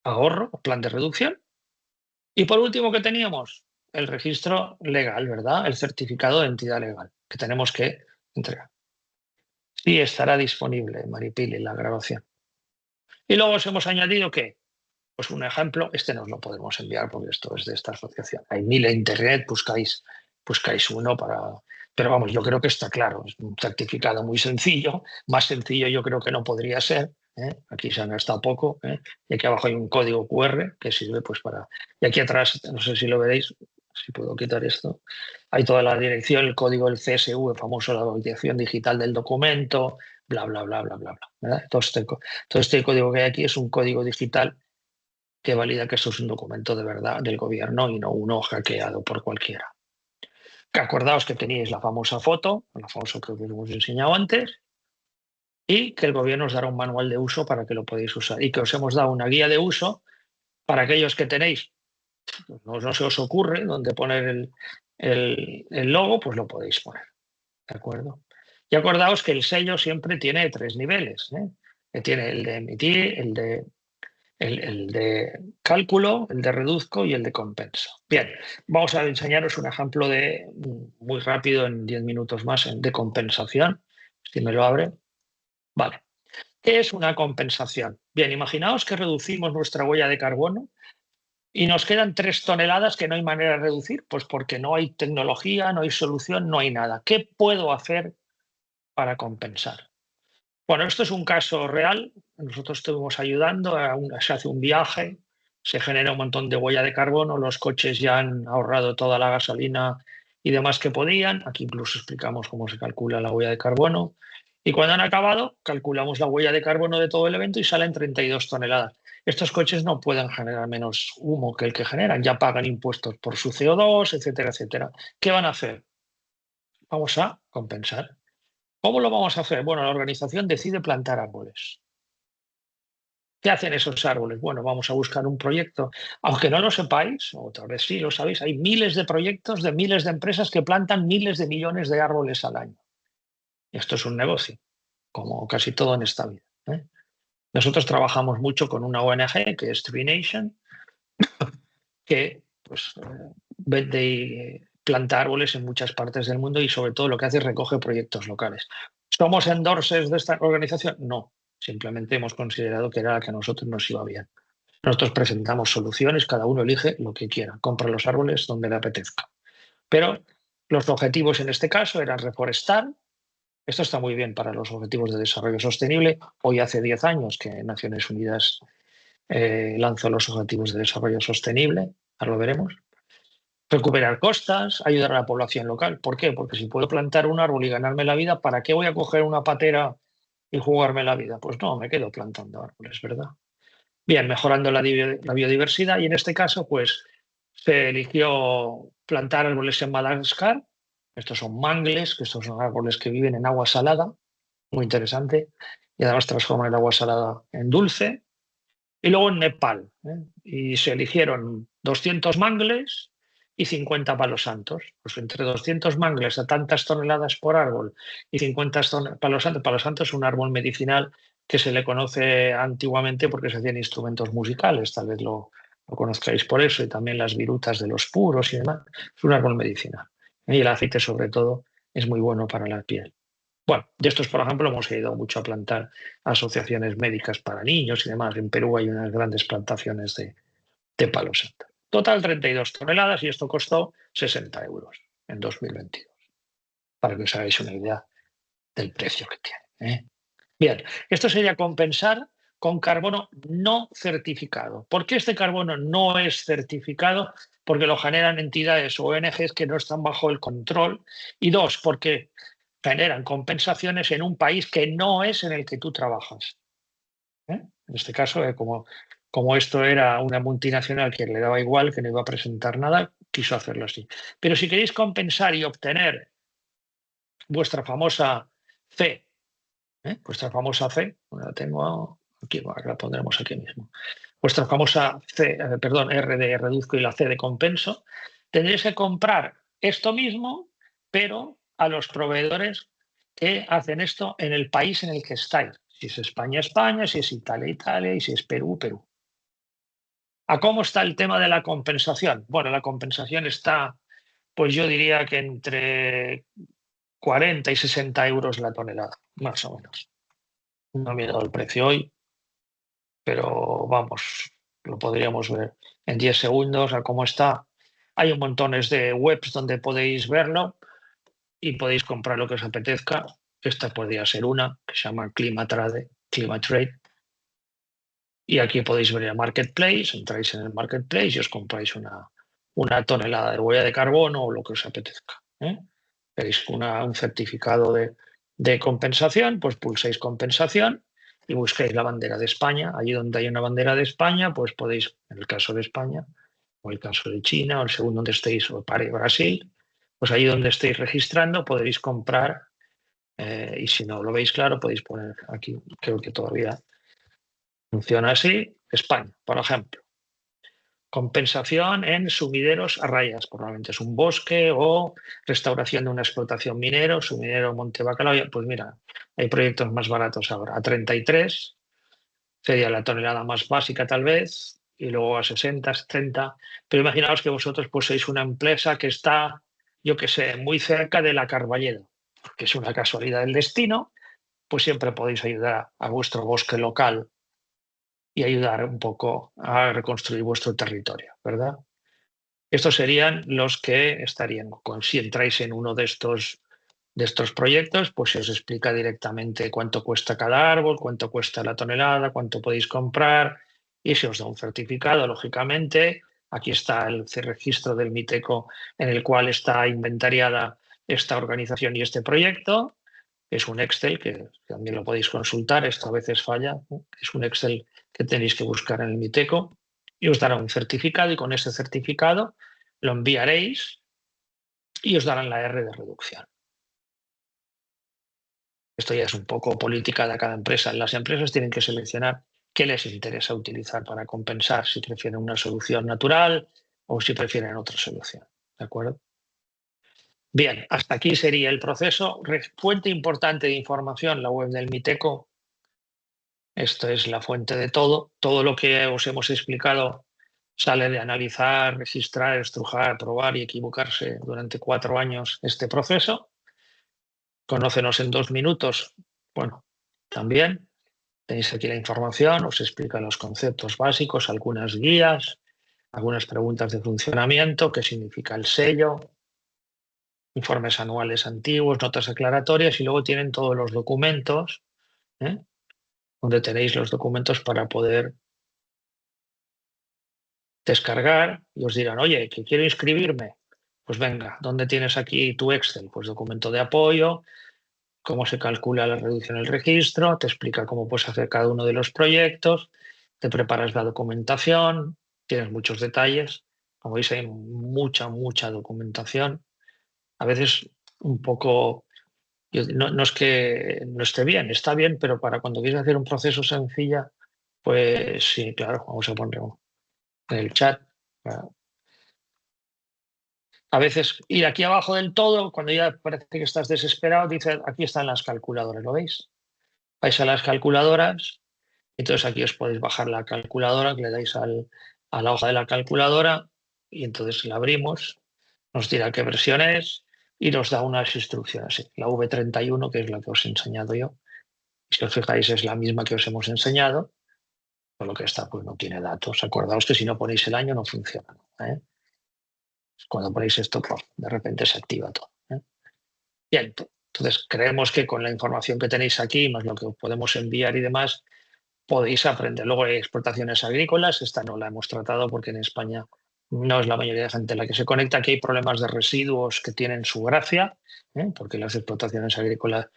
ahorro, plan de reducción. Y por último, ¿qué teníamos? El registro legal, ¿verdad? El certificado de entidad legal que tenemos que entregar. Sí estará disponible, Maripili, la grabación. Y luego os hemos añadido que, pues un ejemplo, este no os lo podemos enviar porque esto es de esta asociación. Hay 1000 en internet, buscáis uno para... Pero vamos, yo creo que está claro, es un certificado muy sencillo, más sencillo yo creo que no podría ser. Aquí se han gastado poco, y aquí abajo hay un código QR que sirve pues para... Y aquí atrás, no sé si lo veréis, si puedo quitar esto, hay toda la dirección, el código del CSV, el famoso, la validación digital del documento, bla, bla, bla, bla, bla, bla. ¿Verdad? Todo este código que hay aquí es un código digital que valida que eso es un documento de verdad del gobierno y no uno hackeado por cualquiera. Que acordaos que teníais la famosa foto, la famosa que os hemos enseñado antes, y que el gobierno os dará un manual de uso para que lo podáis usar y que os hemos dado una guía de uso para aquellos que tenéis, no se os ocurre dónde poner el logo, pues lo podéis poner. ¿De acuerdo? Y acordaos que el sello siempre tiene 3 niveles. Que tiene el de emitir, el de cálculo, el de reduzco y el de compenso. Bien, vamos a enseñaros un ejemplo de muy rápido, en 10 minutos más, de compensación. Si me lo abre. Vale. ¿Qué es una compensación? Bien, imaginaos que reducimos nuestra huella de carbono y nos quedan 3 toneladas que no hay manera de reducir, pues porque no hay tecnología, no hay solución, no hay nada. ¿Qué puedo hacer para compensar? Bueno, esto es un caso real. Nosotros estuvimos ayudando, se hace un viaje, se genera un montón de huella de carbono, los coches ya han ahorrado toda la gasolina y demás que podían. Aquí incluso explicamos cómo se calcula la huella de carbono. Y cuando han acabado, calculamos la huella de carbono de todo el evento y salen 32 toneladas. Estos coches no pueden generar menos humo que el que generan, ya pagan impuestos por su CO2, etcétera, etcétera. ¿Qué van a hacer? Vamos a compensar. ¿Cómo lo vamos a hacer? Bueno, la organización decide plantar árboles. ¿Qué hacen esos árboles? Bueno, vamos a buscar un proyecto. Aunque no lo sepáis, o tal vez sí lo sabéis, hay miles de proyectos de miles de empresas que plantan miles de millones de árboles al año. Esto es un negocio, como casi todo en esta vida. Nosotros trabajamos mucho con una ONG que es Tree Nation, que pues, vende y planta árboles en muchas partes del mundo y sobre todo lo que hace es recoge proyectos locales. ¿Somos endorsers de esta organización? No, simplemente hemos considerado que era la que a nosotros nos iba bien. Nosotros presentamos soluciones, cada uno elige lo que quiera, compra los árboles donde le apetezca. Pero los objetivos en este caso eran reforestar. Esto está muy bien para los objetivos de desarrollo sostenible. Hoy hace 10 años que Naciones Unidas lanzó los objetivos de desarrollo sostenible, ahora lo veremos. Recuperar costas, ayudar a la población local. ¿Por qué? Porque si puedo plantar un árbol y ganarme la vida, ¿para qué voy a coger una patera y jugarme la vida? Pues no, me quedo plantando árboles, ¿verdad? Bien, mejorando la biodiversidad y en este caso, pues se eligió plantar árboles en Madagascar. Estos son mangles, que estos son árboles que viven en agua salada, muy interesante, y además transforman el agua salada en dulce. Y luego en Nepal, y se eligieron 200 mangles y 50 palos santos. Pues entre 200 mangles a tantas toneladas por árbol y 50 palos santos es un árbol medicinal que se le conoce antiguamente porque se hacían instrumentos musicales, tal vez lo conozcáis por eso, y también las virutas de los puros y demás. Es un árbol medicinal. Y el aceite, sobre todo, es muy bueno para la piel. Bueno, de estos, por ejemplo, hemos ido mucho a plantar asociaciones médicas para niños y demás. En Perú hay unas grandes plantaciones de palo santo. Total 32 toneladas y esto costó 60 euros en 2022, para que os hagáis una idea del precio que tiene. Bien, esto sería compensar con carbono no certificado. ¿Por qué este carbono no es certificado? Porque lo generan entidades o ONGs que no están bajo el control. Y dos, porque generan compensaciones en un país que no es en el que tú trabajas. En este caso, como esto era una multinacional que le daba igual, que no iba a presentar nada, quiso hacerlo así. Pero si queréis compensar y obtener vuestra famosa C, vuestra famosa C, la tengo aquí, la pondremos aquí mismo, vuestra famosa C, perdón, R de reduzco y la C de compenso, tendréis que comprar esto mismo, pero a los proveedores que hacen esto en el país en el que estáis. Si es España, España, si es Italia, Italia y si es Perú, Perú. ¿A cómo está el tema de la compensación? Bueno, la compensación está, pues yo diría que entre 40 y 60 euros la tonelada, más o menos. No he mirado el precio hoy, pero vamos, lo podríamos ver en 10 segundos a cómo está. Hay un montón de webs donde podéis verlo y podéis comprar lo que os apetezca. Esta podría ser una, que se llama Climatrade. Y aquí podéis ver el Marketplace, entráis en el Marketplace y os compráis una tonelada de huella de carbono o lo que os apetezca. Veis un certificado de compensación, pues pulsáis compensación y buscáis la bandera de España. Allí donde hay una bandera de España, pues podéis, en el caso de España, o el caso de China, o el segundo donde estéis, o para Brasil, pues allí donde estéis registrando podréis comprar, y si no lo veis claro, podéis poner aquí, creo que todavía funciona así, España, por ejemplo. Compensación en sumideros a rayas, probablemente es un bosque o restauración de una explotación minero, sumidero Monte Bacalao. Pues mira, hay proyectos más baratos ahora. A 33 sería la tonelada más básica tal vez, y luego a 60, 70. Pero imaginaos que vosotros pues sois una empresa que está, yo qué sé, muy cerca de la Carballeda, que es una casualidad del destino, pues siempre podéis ayudar a vuestro bosque local y ayudar un poco a reconstruir vuestro territorio, ¿verdad? Estos serían los que estarían si entráis en uno de estos proyectos, pues se os explica directamente cuánto cuesta cada árbol, cuánto cuesta la tonelada, cuánto podéis comprar y se os da un certificado, lógicamente. Aquí está el registro del MITECO en el cual está inventariada esta organización y este proyecto. Es un Excel que también lo podéis consultar, esto a veces falla, es un Excel que tenéis que buscar en el MITECO y os dará un certificado y con ese certificado lo enviaréis y os darán la R de reducción. Esto ya es un poco política de cada empresa. Las empresas tienen que seleccionar qué les interesa utilizar para compensar, si prefieren una solución natural o si prefieren otra solución. ¿De acuerdo? Bien, hasta aquí sería el proceso. Fuente importante de información, la web del MITECO. Esto es la fuente de todo. Todo lo que os hemos explicado sale de analizar, registrar, estrujar, probar y equivocarse durante 4 años este proceso. Conócenos en 2 minutos. Bueno, también tenéis aquí la información, os explica los conceptos básicos, algunas guías, algunas preguntas de funcionamiento, qué significa el sello, informes anuales antiguos, notas aclaratorias y luego tienen todos los documentos, donde tenéis los documentos para poder descargar y os dirán, oye, que quiero inscribirme. Pues venga, ¿dónde tienes aquí tu Excel? Pues documento de apoyo, cómo se calcula la reducción del registro, te explica cómo puedes hacer cada uno de los proyectos, te preparas la documentación, tienes muchos detalles. Como veis, hay mucha documentación. A veces un poco, no es que no esté bien, está bien, pero para cuando quieres hacer un proceso sencilla, pues sí, claro, vamos a ponerlo en el chat. A veces ir aquí abajo del todo, cuando ya parece que estás desesperado, dice, aquí están las calculadoras, ¿lo veis? Vais a las calculadoras, entonces aquí os podéis bajar la calculadora, que le dais a la hoja de la calculadora y entonces la abrimos, nos dirá qué versión es y nos da unas instrucciones. La V31, que es la que os he enseñado yo. Si os fijáis, es la misma que os hemos enseñado, por lo que esta pues no tiene datos. Acordaos que si no ponéis el año no funciona. Cuando ponéis esto, pues, de repente se activa todo. Bien, entonces creemos que con la información que tenéis aquí, más lo que os podemos enviar y demás, podéis aprender. Luego hay explotaciones agrícolas, esta no la hemos tratado porque en España no es la mayoría de gente la que se conecta. Aquí hay problemas de residuos que tienen su gracia, porque las explotaciones agrícolas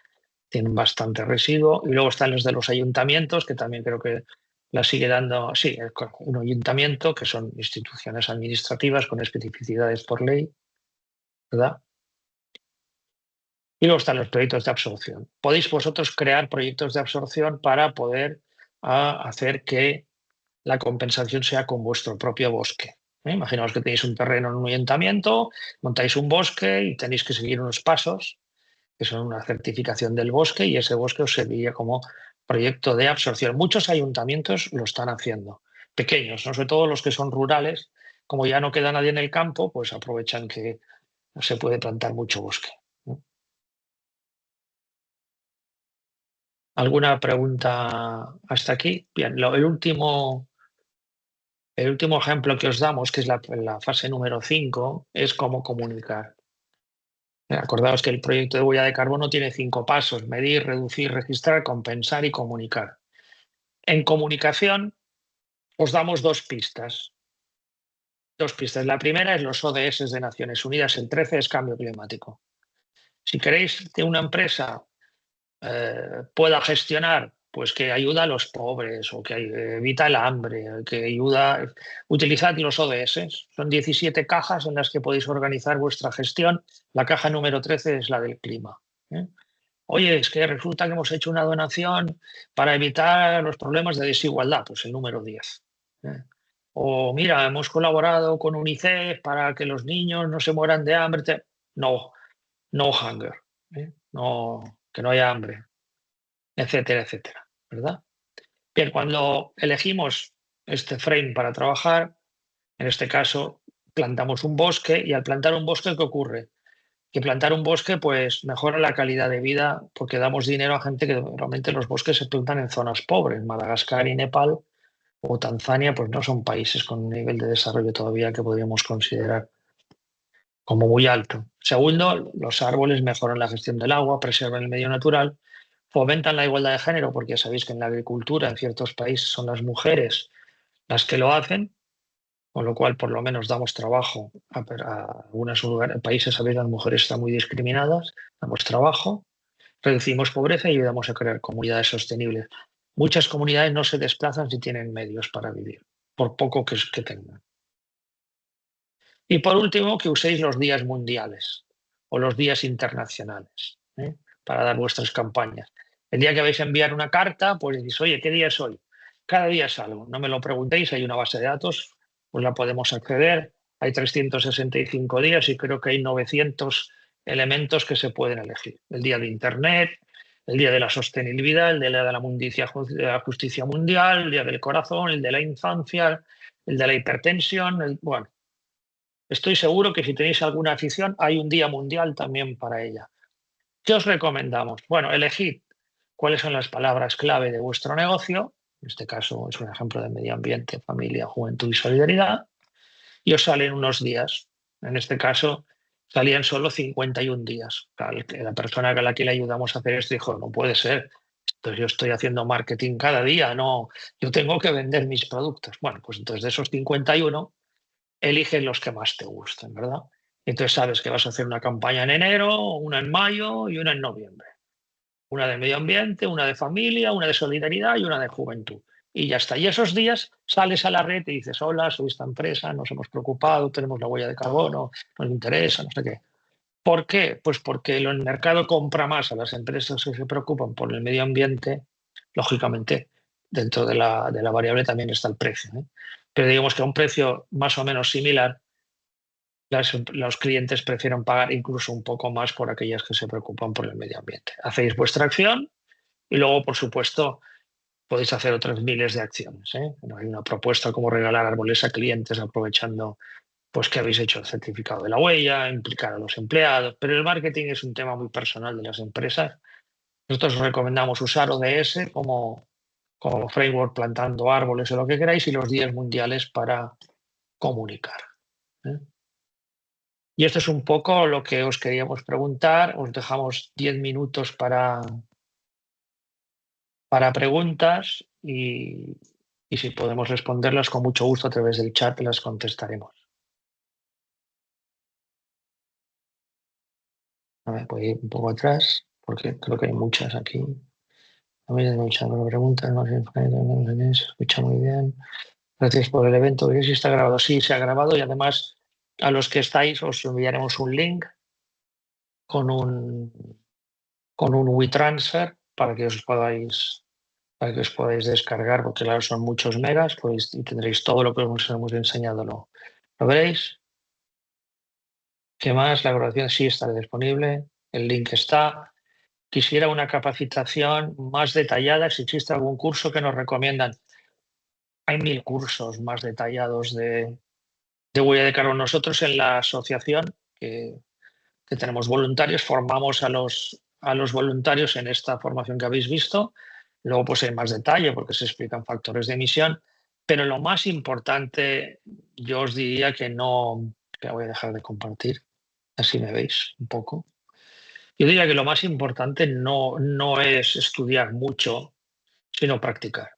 tienen bastante residuo. Y luego están los de los ayuntamientos, que también creo que la sigue dando, sí, un ayuntamiento, que son instituciones administrativas con especificidades por ley, ¿verdad? Y luego están los proyectos de absorción. Podéis vosotros crear proyectos de absorción para poder hacer que la compensación sea con vuestro propio bosque. Imaginaos que tenéis un terreno en un ayuntamiento, montáis un bosque y tenéis que seguir unos pasos que son una certificación del bosque, y ese bosque os serviría como proyecto de absorción. Muchos ayuntamientos lo están haciendo, pequeños, ¿no? Sobre todo los que son rurales, como ya no queda nadie en el campo, pues aprovechan que se puede plantar mucho bosque, ¿no? ¿Alguna pregunta hasta aquí? Bien, el último ejemplo que os damos, que es la fase número 5, es cómo comunicar. Acordaos que el proyecto de huella de carbono tiene 5 pasos: medir, reducir, registrar, compensar y comunicar. En comunicación os damos dos pistas. Dos pistas. La primera es los ODS de Naciones Unidas, el 13 es cambio climático. Si queréis que una empresa pueda gestionar, pues que ayuda a los pobres o que evita el hambre, que ayuda, utilizad los ODS. Son 17 cajas en las que podéis organizar vuestra gestión. La caja número 13 es la del clima. Oye, es que resulta que hemos hecho una donación para evitar los problemas de desigualdad, pues el número 10. O mira, hemos colaborado con UNICEF para que los niños no se mueran de hambre. No, no hunger, no, que no haya hambre, etcétera, etcétera, ¿verdad? Bien, cuando elegimos este frame para trabajar, en este caso plantamos un bosque, y al plantar un bosque, ¿qué ocurre? Que plantar un bosque pues mejora la calidad de vida, porque damos dinero a gente que realmente los bosques se plantan en zonas pobres. Madagascar y Nepal o Tanzania pues no son países con un nivel de desarrollo todavía que podríamos considerar como muy alto. Segundo, los árboles mejoran la gestión del agua, preservan el medio natural, fomentan la igualdad de género, porque ya sabéis que en la agricultura en ciertos países son las mujeres las que lo hacen, con lo cual por lo menos damos trabajo a algunos países. Sabéis, las mujeres están muy discriminadas, damos trabajo, reducimos pobreza y ayudamos a crear comunidades sostenibles. Muchas comunidades no se desplazan si tienen medios para vivir, por poco que tengan. Y por último, que uséis los días mundiales o los días internacionales, para dar vuestras campañas. El día que vais a enviar una carta, pues decís, oye, ¿qué día es hoy? Cada día es algo, no me lo preguntéis, hay una base de datos, pues la podemos acceder. Hay 365 días y creo que hay 900 elementos que se pueden elegir. El día de Internet, el día de la sostenibilidad, el día de la justicia mundial, el día del corazón, el de la infancia, el de la hipertensión, bueno. Estoy seguro que si tenéis alguna afición, hay un día mundial también para ella. ¿Qué os recomendamos? Bueno, elegid cuáles son las palabras clave de vuestro negocio. En este caso es un ejemplo de medio ambiente, familia, juventud y solidaridad. Y os salen unos días. En este caso salían solo 51 días. La persona a la que le ayudamos a hacer esto dijo, no puede ser. Entonces yo estoy haciendo marketing cada día, no, yo tengo que vender mis productos. Bueno, pues entonces de esos 51, elige los que más te gusten, ¿verdad? Entonces sabes que vas a hacer una campaña en enero, una en mayo y una en noviembre. Una de medio ambiente, una de familia, una de solidaridad y una de juventud. Y ya está. Y esos días sales a la red y dices, hola, soy esta empresa, nos hemos preocupado, tenemos la huella de carbono, nos interesa, no sé qué. ¿Por qué? Pues porque el mercado compra más a las empresas que se preocupan por el medio ambiente. Lógicamente, dentro de la variable también está el precio, pero digamos que a un precio más o menos similar, los clientes prefieren pagar incluso un poco más por aquellas que se preocupan por el medio ambiente. Hacéis vuestra acción y luego, por supuesto, podéis hacer otras miles de acciones, Hay una propuesta como regalar árboles a clientes aprovechando pues que habéis hecho el certificado de la huella, implicar a los empleados, pero el marketing es un tema muy personal de las empresas. Nosotros os recomendamos usar ODS como framework, plantando árboles o lo que queráis, y los días mundiales para comunicar. Y esto es un poco lo que os queríamos preguntar. Os dejamos 10 minutos para preguntas y si podemos responderlas con mucho gusto a través del chat, las contestaremos. A ver, voy a ir un poco atrás porque creo que hay muchas aquí. A mí me echan preguntas, no sé, se escucha muy bien. Gracias por el evento. ¿Sí está grabado? Sí, se ha grabado y además a los que estáis os enviaremos un link con un WeTransfer para que os podáis descargar, porque claro, son muchos megas, pues, y tendréis todo lo que os hemos enseñado. ¿Lo veréis? ¿Qué más? La grabación sí está disponible, el link está. Quisiera una capacitación más detallada, si existe algún curso que nos recomiendan. Hay 1000 cursos más detallados de huella de carbono. Nosotros en la asociación, que tenemos voluntarios, formamos a los voluntarios en esta formación que habéis visto. Luego pues hay más detalle porque se explican factores de emisión, pero lo más importante yo os diría que no, que voy a dejar de compartir, así me veis un poco. Yo diría que lo más importante no es estudiar mucho, sino practicar.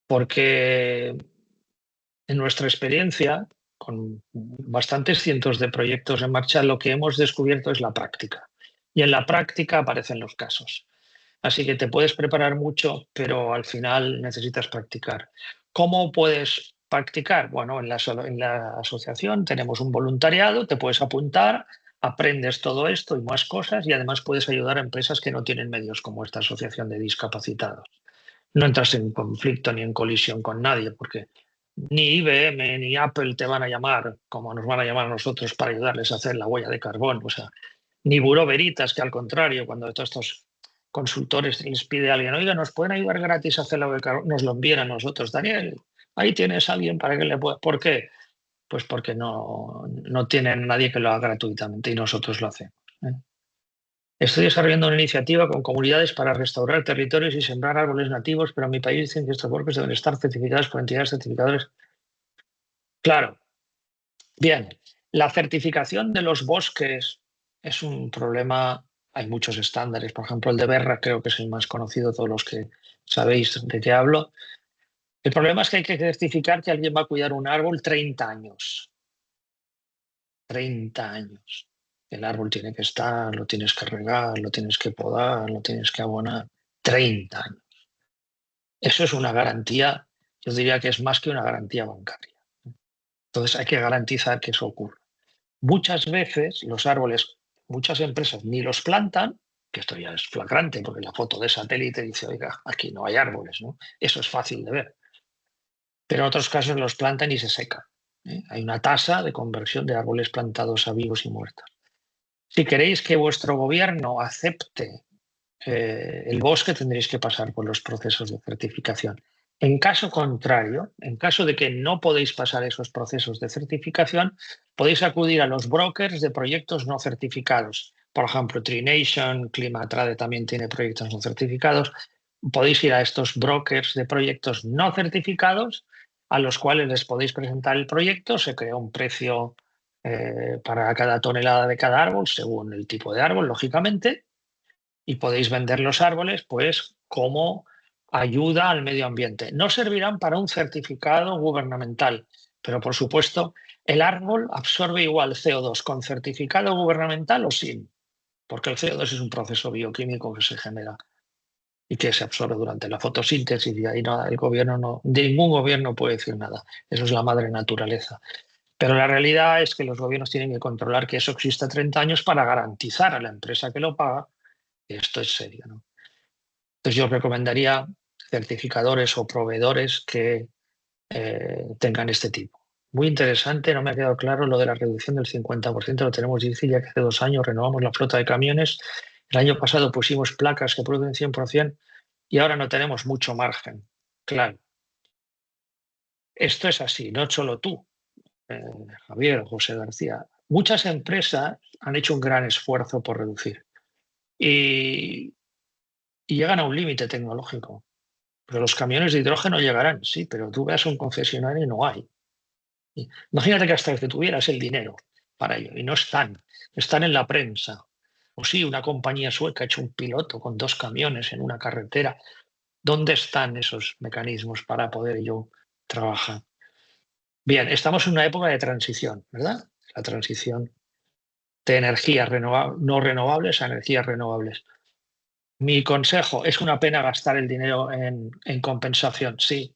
Porque en nuestra experiencia, con bastantes cientos de proyectos en marcha, lo que hemos descubierto es la práctica. Y en la práctica aparecen los casos. Así que te puedes preparar mucho, pero al final necesitas practicar. ¿Cómo puedes practicar? Bueno, en la asociación tenemos un voluntariado, te puedes apuntar, aprendes todo esto y más cosas y además puedes ayudar a empresas que no tienen medios como esta asociación de discapacitados. No entras en conflicto ni en colisión con nadie porque ni IBM ni Apple te van a llamar como nos van a llamar a nosotros para ayudarles a hacer la huella de carbón. O sea, ni Buró Veritas, que al contrario, cuando todos estos consultores les pide a alguien, oiga, ¿nos pueden ayudar gratis a hacer la huella de carbón? Nos lo envían a nosotros. Daniel, ahí tienes a alguien para que le pueda. ¿Por qué? Pues porque no tienen nadie que lo haga gratuitamente y nosotros lo hacemos. ¿Eh? Estoy desarrollando una iniciativa con comunidades para restaurar territorios y sembrar árboles nativos, pero en mi país dicen que estos bosques deben estar certificados por entidades certificadoras. Claro, bien. La certificación de los bosques es un problema. Hay muchos estándares. Por ejemplo, el de Berra creo que es el más conocido, todos los que sabéis de qué hablo. El problema es que hay que certificar que alguien va a cuidar un árbol 30 años. 30 años. El árbol tiene que estar, lo tienes que regar, lo tienes que podar, lo tienes que abonar. 30 años. Eso es una garantía, yo diría que es más que una garantía bancaria. Entonces hay que garantizar que eso ocurra. Muchas veces los árboles, muchas empresas ni los plantan, que esto ya es flagrante porque la foto de satélite dice, oiga, aquí no hay árboles, ¿no? Eso es fácil de ver. Pero en otros casos los plantan y se secan. ¿Eh? Hay una tasa de conversión de árboles plantados a vivos y muertos. Si queréis que vuestro gobierno acepte el bosque, tendréis que pasar por los procesos de certificación. En caso contrario, en caso de que no podéis pasar esos procesos de certificación, podéis acudir a los brokers de proyectos no certificados. Por ejemplo, Trination, Climatrade también tiene proyectos no certificados. Podéis ir a estos brokers de proyectos no certificados a los cuales les podéis presentar el proyecto. Se crea un precio para cada tonelada de cada árbol, según el tipo de árbol, lógicamente, y podéis vender los árboles pues como ayuda al medio ambiente. No servirán para un certificado gubernamental, pero por supuesto el árbol absorbe igual CO2 con certificado gubernamental o sin, porque el CO2 es un proceso bioquímico que se genera y que se absorbe durante la fotosíntesis y ahí no, el gobierno no, ningún gobierno puede decir nada. Eso es la madre naturaleza. Pero la realidad es que los gobiernos tienen que controlar que eso exista 30 años para garantizar a la empresa que lo paga que esto es serio, ¿no? Entonces yo recomendaría certificadores o proveedores que tengan este tipo. Muy interesante, no me ha quedado claro lo de la reducción del 50%, lo tenemos difícil ya que hace 2 años renovamos la flota de camiones, el año pasado pusimos placas que producen 100% y ahora no tenemos mucho margen. Claro, esto es así, no solo tú, eh, Javier, José García. Muchas empresas han hecho un gran esfuerzo por reducir y, y llegan a un límite tecnológico. Pero los camiones de hidrógeno llegarán, sí, pero tú veas un concesionario y no hay. Imagínate que hasta que tuvieras el dinero para ello, y no están en la prensa. O sí, una compañía sueca ha hecho un piloto con 2 camiones en una carretera. ¿Dónde están esos mecanismos para poder yo trabajar? Bien, estamos en una época de transición, ¿verdad? La transición de energías no renovables a energías renovables. Mi consejo, ¿es una pena gastar el dinero en compensación? Sí,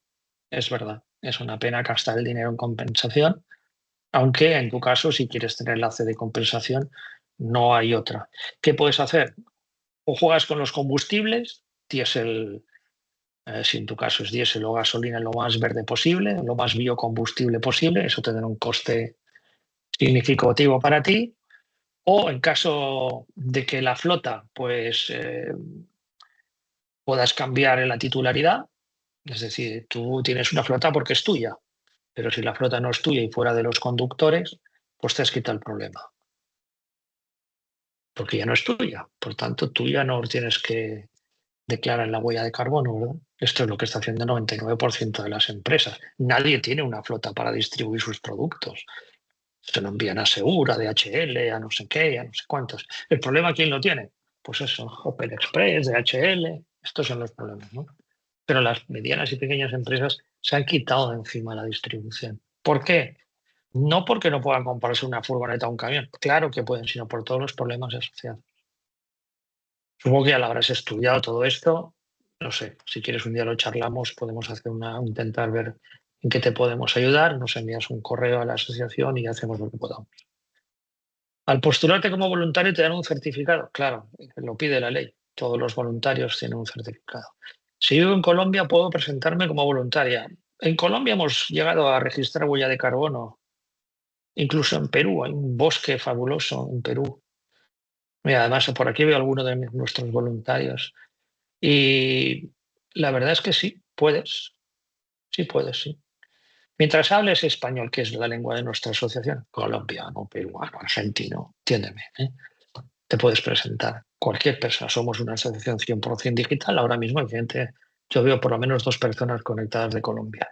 es verdad. Es una pena gastar el dinero en compensación, aunque en tu caso, si quieres tener enlace de compensación, no hay otra. ¿Qué puedes hacer? O juegas con los combustibles, diésel, si en tu caso es diésel o gasolina, lo más verde posible, lo más biocombustible posible, eso tendrá un coste significativo para ti. O en caso de que la flota pues, puedas cambiar en la titularidad, es decir, tú tienes una flota porque es tuya, pero si la flota no es tuya y fuera de los conductores, pues te has quitado el problema, porque ya no es tuya. Por tanto, tú ya no tienes que declarar la huella de carbono, ¿verdad? Esto es lo que está haciendo el 99% de las empresas. Nadie tiene una flota para distribuir sus productos. Se lo envían a Segura, a DHL, a no sé qué, a no sé cuántos. ¿El problema quién lo tiene? Pues eso, Opel Express, DHL, estos son los problemas, ¿no? Pero las medianas y pequeñas empresas se han quitado de encima la distribución. ¿Por qué? No porque no puedan comprarse una furgoneta o un camión, claro que pueden, sino por todos los problemas asociados. Supongo que ya lo habrás estudiado todo esto. No sé, si quieres un día lo charlamos, podemos hacer intentar ver en qué te podemos ayudar. Nos envías un correo a la asociación y hacemos lo que podamos. Al postularte como voluntario te dan un certificado, claro, lo pide la ley. Todos los voluntarios tienen un certificado. Si vivo en Colombia, puedo presentarme como voluntaria. En Colombia hemos llegado a registrar huella de carbono. Incluso en Perú, hay un bosque fabuloso en Perú. Mira, además, por aquí veo algunos de nuestros voluntarios. Y la verdad es que sí, puedes. Sí, puedes, sí. Mientras hables español, que es la lengua de nuestra asociación, colombiano, peruano, argentino, entiéndeme, ¿eh? Te puedes presentar. Cualquier persona. Somos una asociación 100% digital. Ahora mismo hay gente, yo veo por lo menos 2 personas conectadas de Colombia.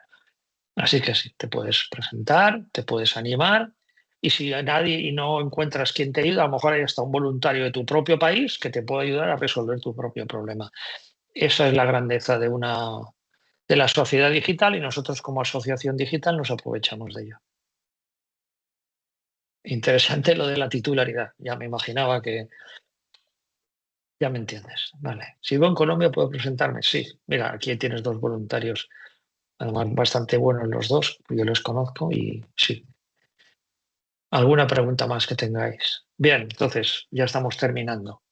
Así que sí, te puedes presentar, te puedes animar y si a nadie y no encuentras quien te ayude, a lo mejor hay hasta un voluntario de tu propio país que te puede ayudar a resolver tu propio problema. Esa es la grandeza de la sociedad digital y nosotros como asociación digital nos aprovechamos de ello. Interesante lo de la titularidad. Ya me imaginaba que ya me entiendes. Vale. Si vivo en Colombia, ¿puedo presentarme? Sí. Mira, aquí tienes 2 voluntarios, además bastante buenos los dos, yo los conozco y sí. ¿Alguna pregunta más que tengáis? Bien, entonces ya estamos terminando.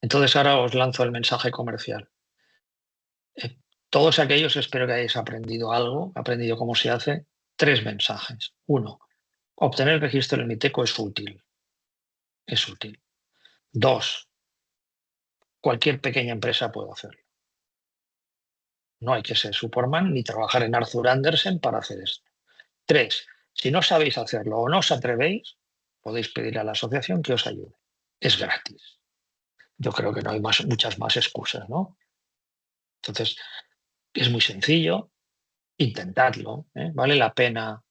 Entonces ahora os lanzo el mensaje comercial. Eh, Todos aquellos espero que hayáis aprendido algo, aprendido cómo se hace. 3 mensajes. Uno, obtener registro en Miteco es útil. Es útil. Dos, cualquier pequeña empresa puede hacerlo. No hay que ser Superman ni trabajar en Arthur Andersen para hacer esto. Tres, si no sabéis hacerlo o no os atrevéis, podéis pedir a la asociación que os ayude. Es gratis. Yo creo que no hay muchas más excusas, ¿no? Entonces, es muy sencillo, intentadlo, ¿eh? Vale la pena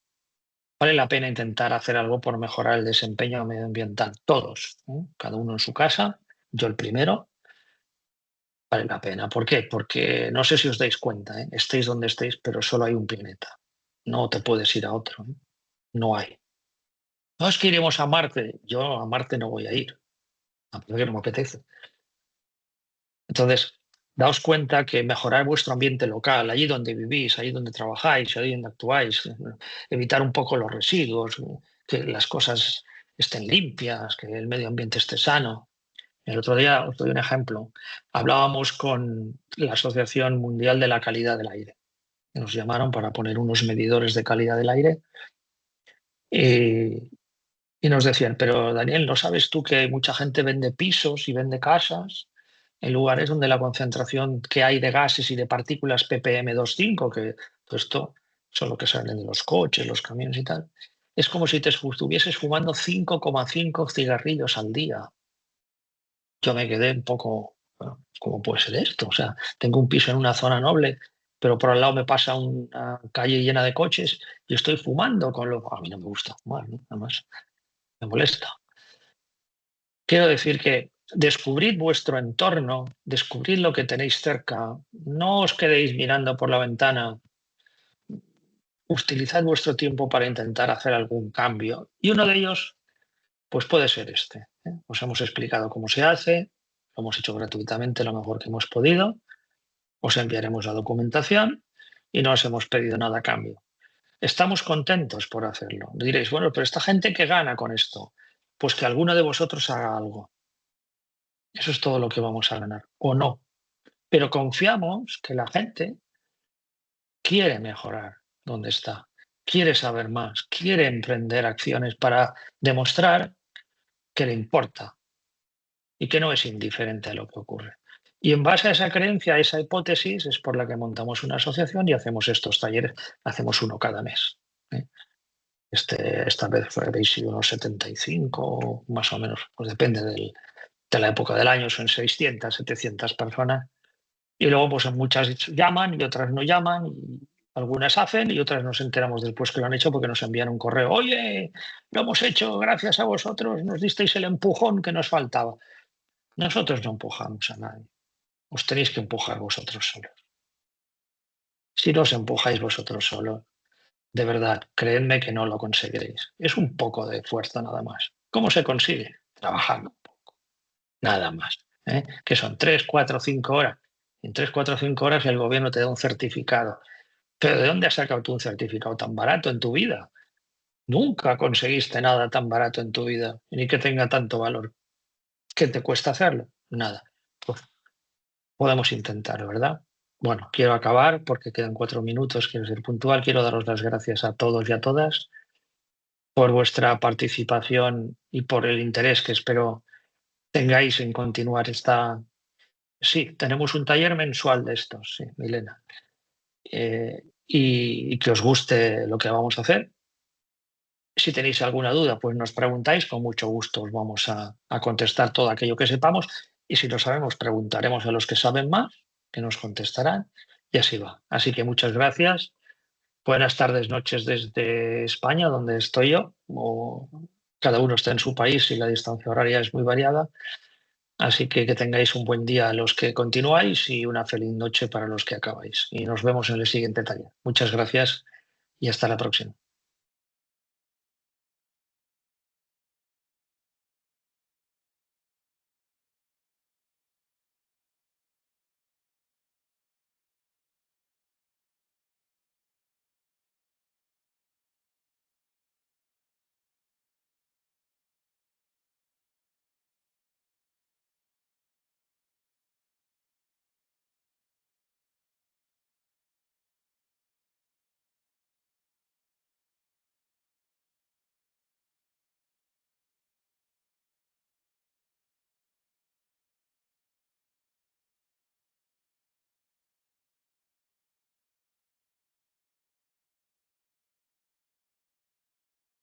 intentar hacer algo por mejorar el desempeño medioambiental. Todos, ¿eh? Cada uno en su casa, yo el primero, vale la pena. ¿Por qué? Porque no sé si os dais cuenta, ¿eh? Estéis donde estéis, pero solo hay un planeta. No te puedes ir a otro, ¿eh? No hay. No es que iremos a Marte. Yo a Marte no voy a ir, a pesar que no me apetece. Entonces, daos cuenta que mejorar vuestro ambiente local, allí donde vivís, allí donde trabajáis, allí donde actuáis, evitar un poco los residuos, que las cosas estén limpias, que el medio ambiente esté sano. El otro día, os doy un ejemplo, hablábamos con la Asociación Mundial de la Calidad del Aire. Nos llamaron para poner unos medidores de calidad del aire y, y nos decían, pero Daniel, ¿no sabes tú que mucha gente vende pisos y vende casas en lugares donde la concentración que hay de gases y de partículas ppm 2,5, que todo esto son lo que salen de los coches, los camiones y tal, es como si te estuvieses fumando 5,5 cigarrillos al día? Yo me quedé un poco, bueno, ¿cómo puede ser esto? O sea, tengo un piso en una zona noble, pero por al lado me pasa una calle llena de coches y estoy fumando, a mí no me gusta fumar, ¿no? Además, me molesta. Quiero decir que descubrid vuestro entorno, descubrid lo que tenéis cerca, no os quedéis mirando por la ventana, utilizad vuestro tiempo para intentar hacer algún cambio. Y uno de ellos, pues puede ser este. Os hemos explicado cómo se hace, lo hemos hecho gratuitamente lo mejor que hemos podido, os enviaremos la documentación y no os hemos pedido nada a cambio. Estamos contentos por hacerlo. Diréis, bueno, pero esta gente que gana con esto, pues que alguno de vosotros haga algo. Eso es todo lo que vamos a ganar, o no. Pero confiamos que la gente quiere mejorar donde está, quiere saber más, quiere emprender acciones para demostrar que le importa y que no es indiferente a lo que ocurre. Y en base a esa creencia, a esa hipótesis, es por la que montamos una asociación y hacemos estos talleres, hacemos uno cada mes. ¿eh? Esta vez habéis sido unos 75, más o menos, pues depende de la época del año, son 600, 700 personas. Y luego, pues muchas llaman y otras no llaman, y algunas hacen y otras nos enteramos después que lo han hecho porque nos envían un correo. Oye, lo hemos hecho gracias a vosotros, nos disteis el empujón que nos faltaba. Nosotros no empujamos a nadie, os tenéis que empujar vosotros solos. Si no os empujáis vosotros solos, de verdad, creedme que no lo conseguiréis. Es un poco de fuerza nada más. ¿Cómo se consigue? Trabajando un poco, nada más. Que son 3, 4, 5 horas. En 3, 4, 5 horas el gobierno te da un certificado. ¿Pero de dónde has sacado tú un certificado tan barato en tu vida? Nunca conseguiste nada tan barato en tu vida, ni que tenga tanto valor. ¿Qué te cuesta hacerlo? Nada. Pues podemos intentar, ¿verdad? Bueno, quiero acabar porque quedan 4 minutos, quiero ser puntual. Quiero daros las gracias a todos y a todas por vuestra participación y por el interés que espero tengáis en continuar esta... Sí, tenemos un taller mensual de estos, sí, Milena. Y que os guste lo que vamos a hacer. Si tenéis alguna duda, pues nos preguntáis, con mucho gusto os vamos a contestar todo aquello que sepamos y si lo sabemos, preguntaremos a los que saben más, que nos contestarán y así va. Así que muchas gracias. Buenas tardes, noches desde España, donde estoy yo. O cada uno está en su país y la distancia horaria es muy variada. Así que tengáis un buen día a los que continuáis y una feliz noche para los que acabáis. Y nos vemos en el siguiente taller. Muchas gracias y hasta la próxima.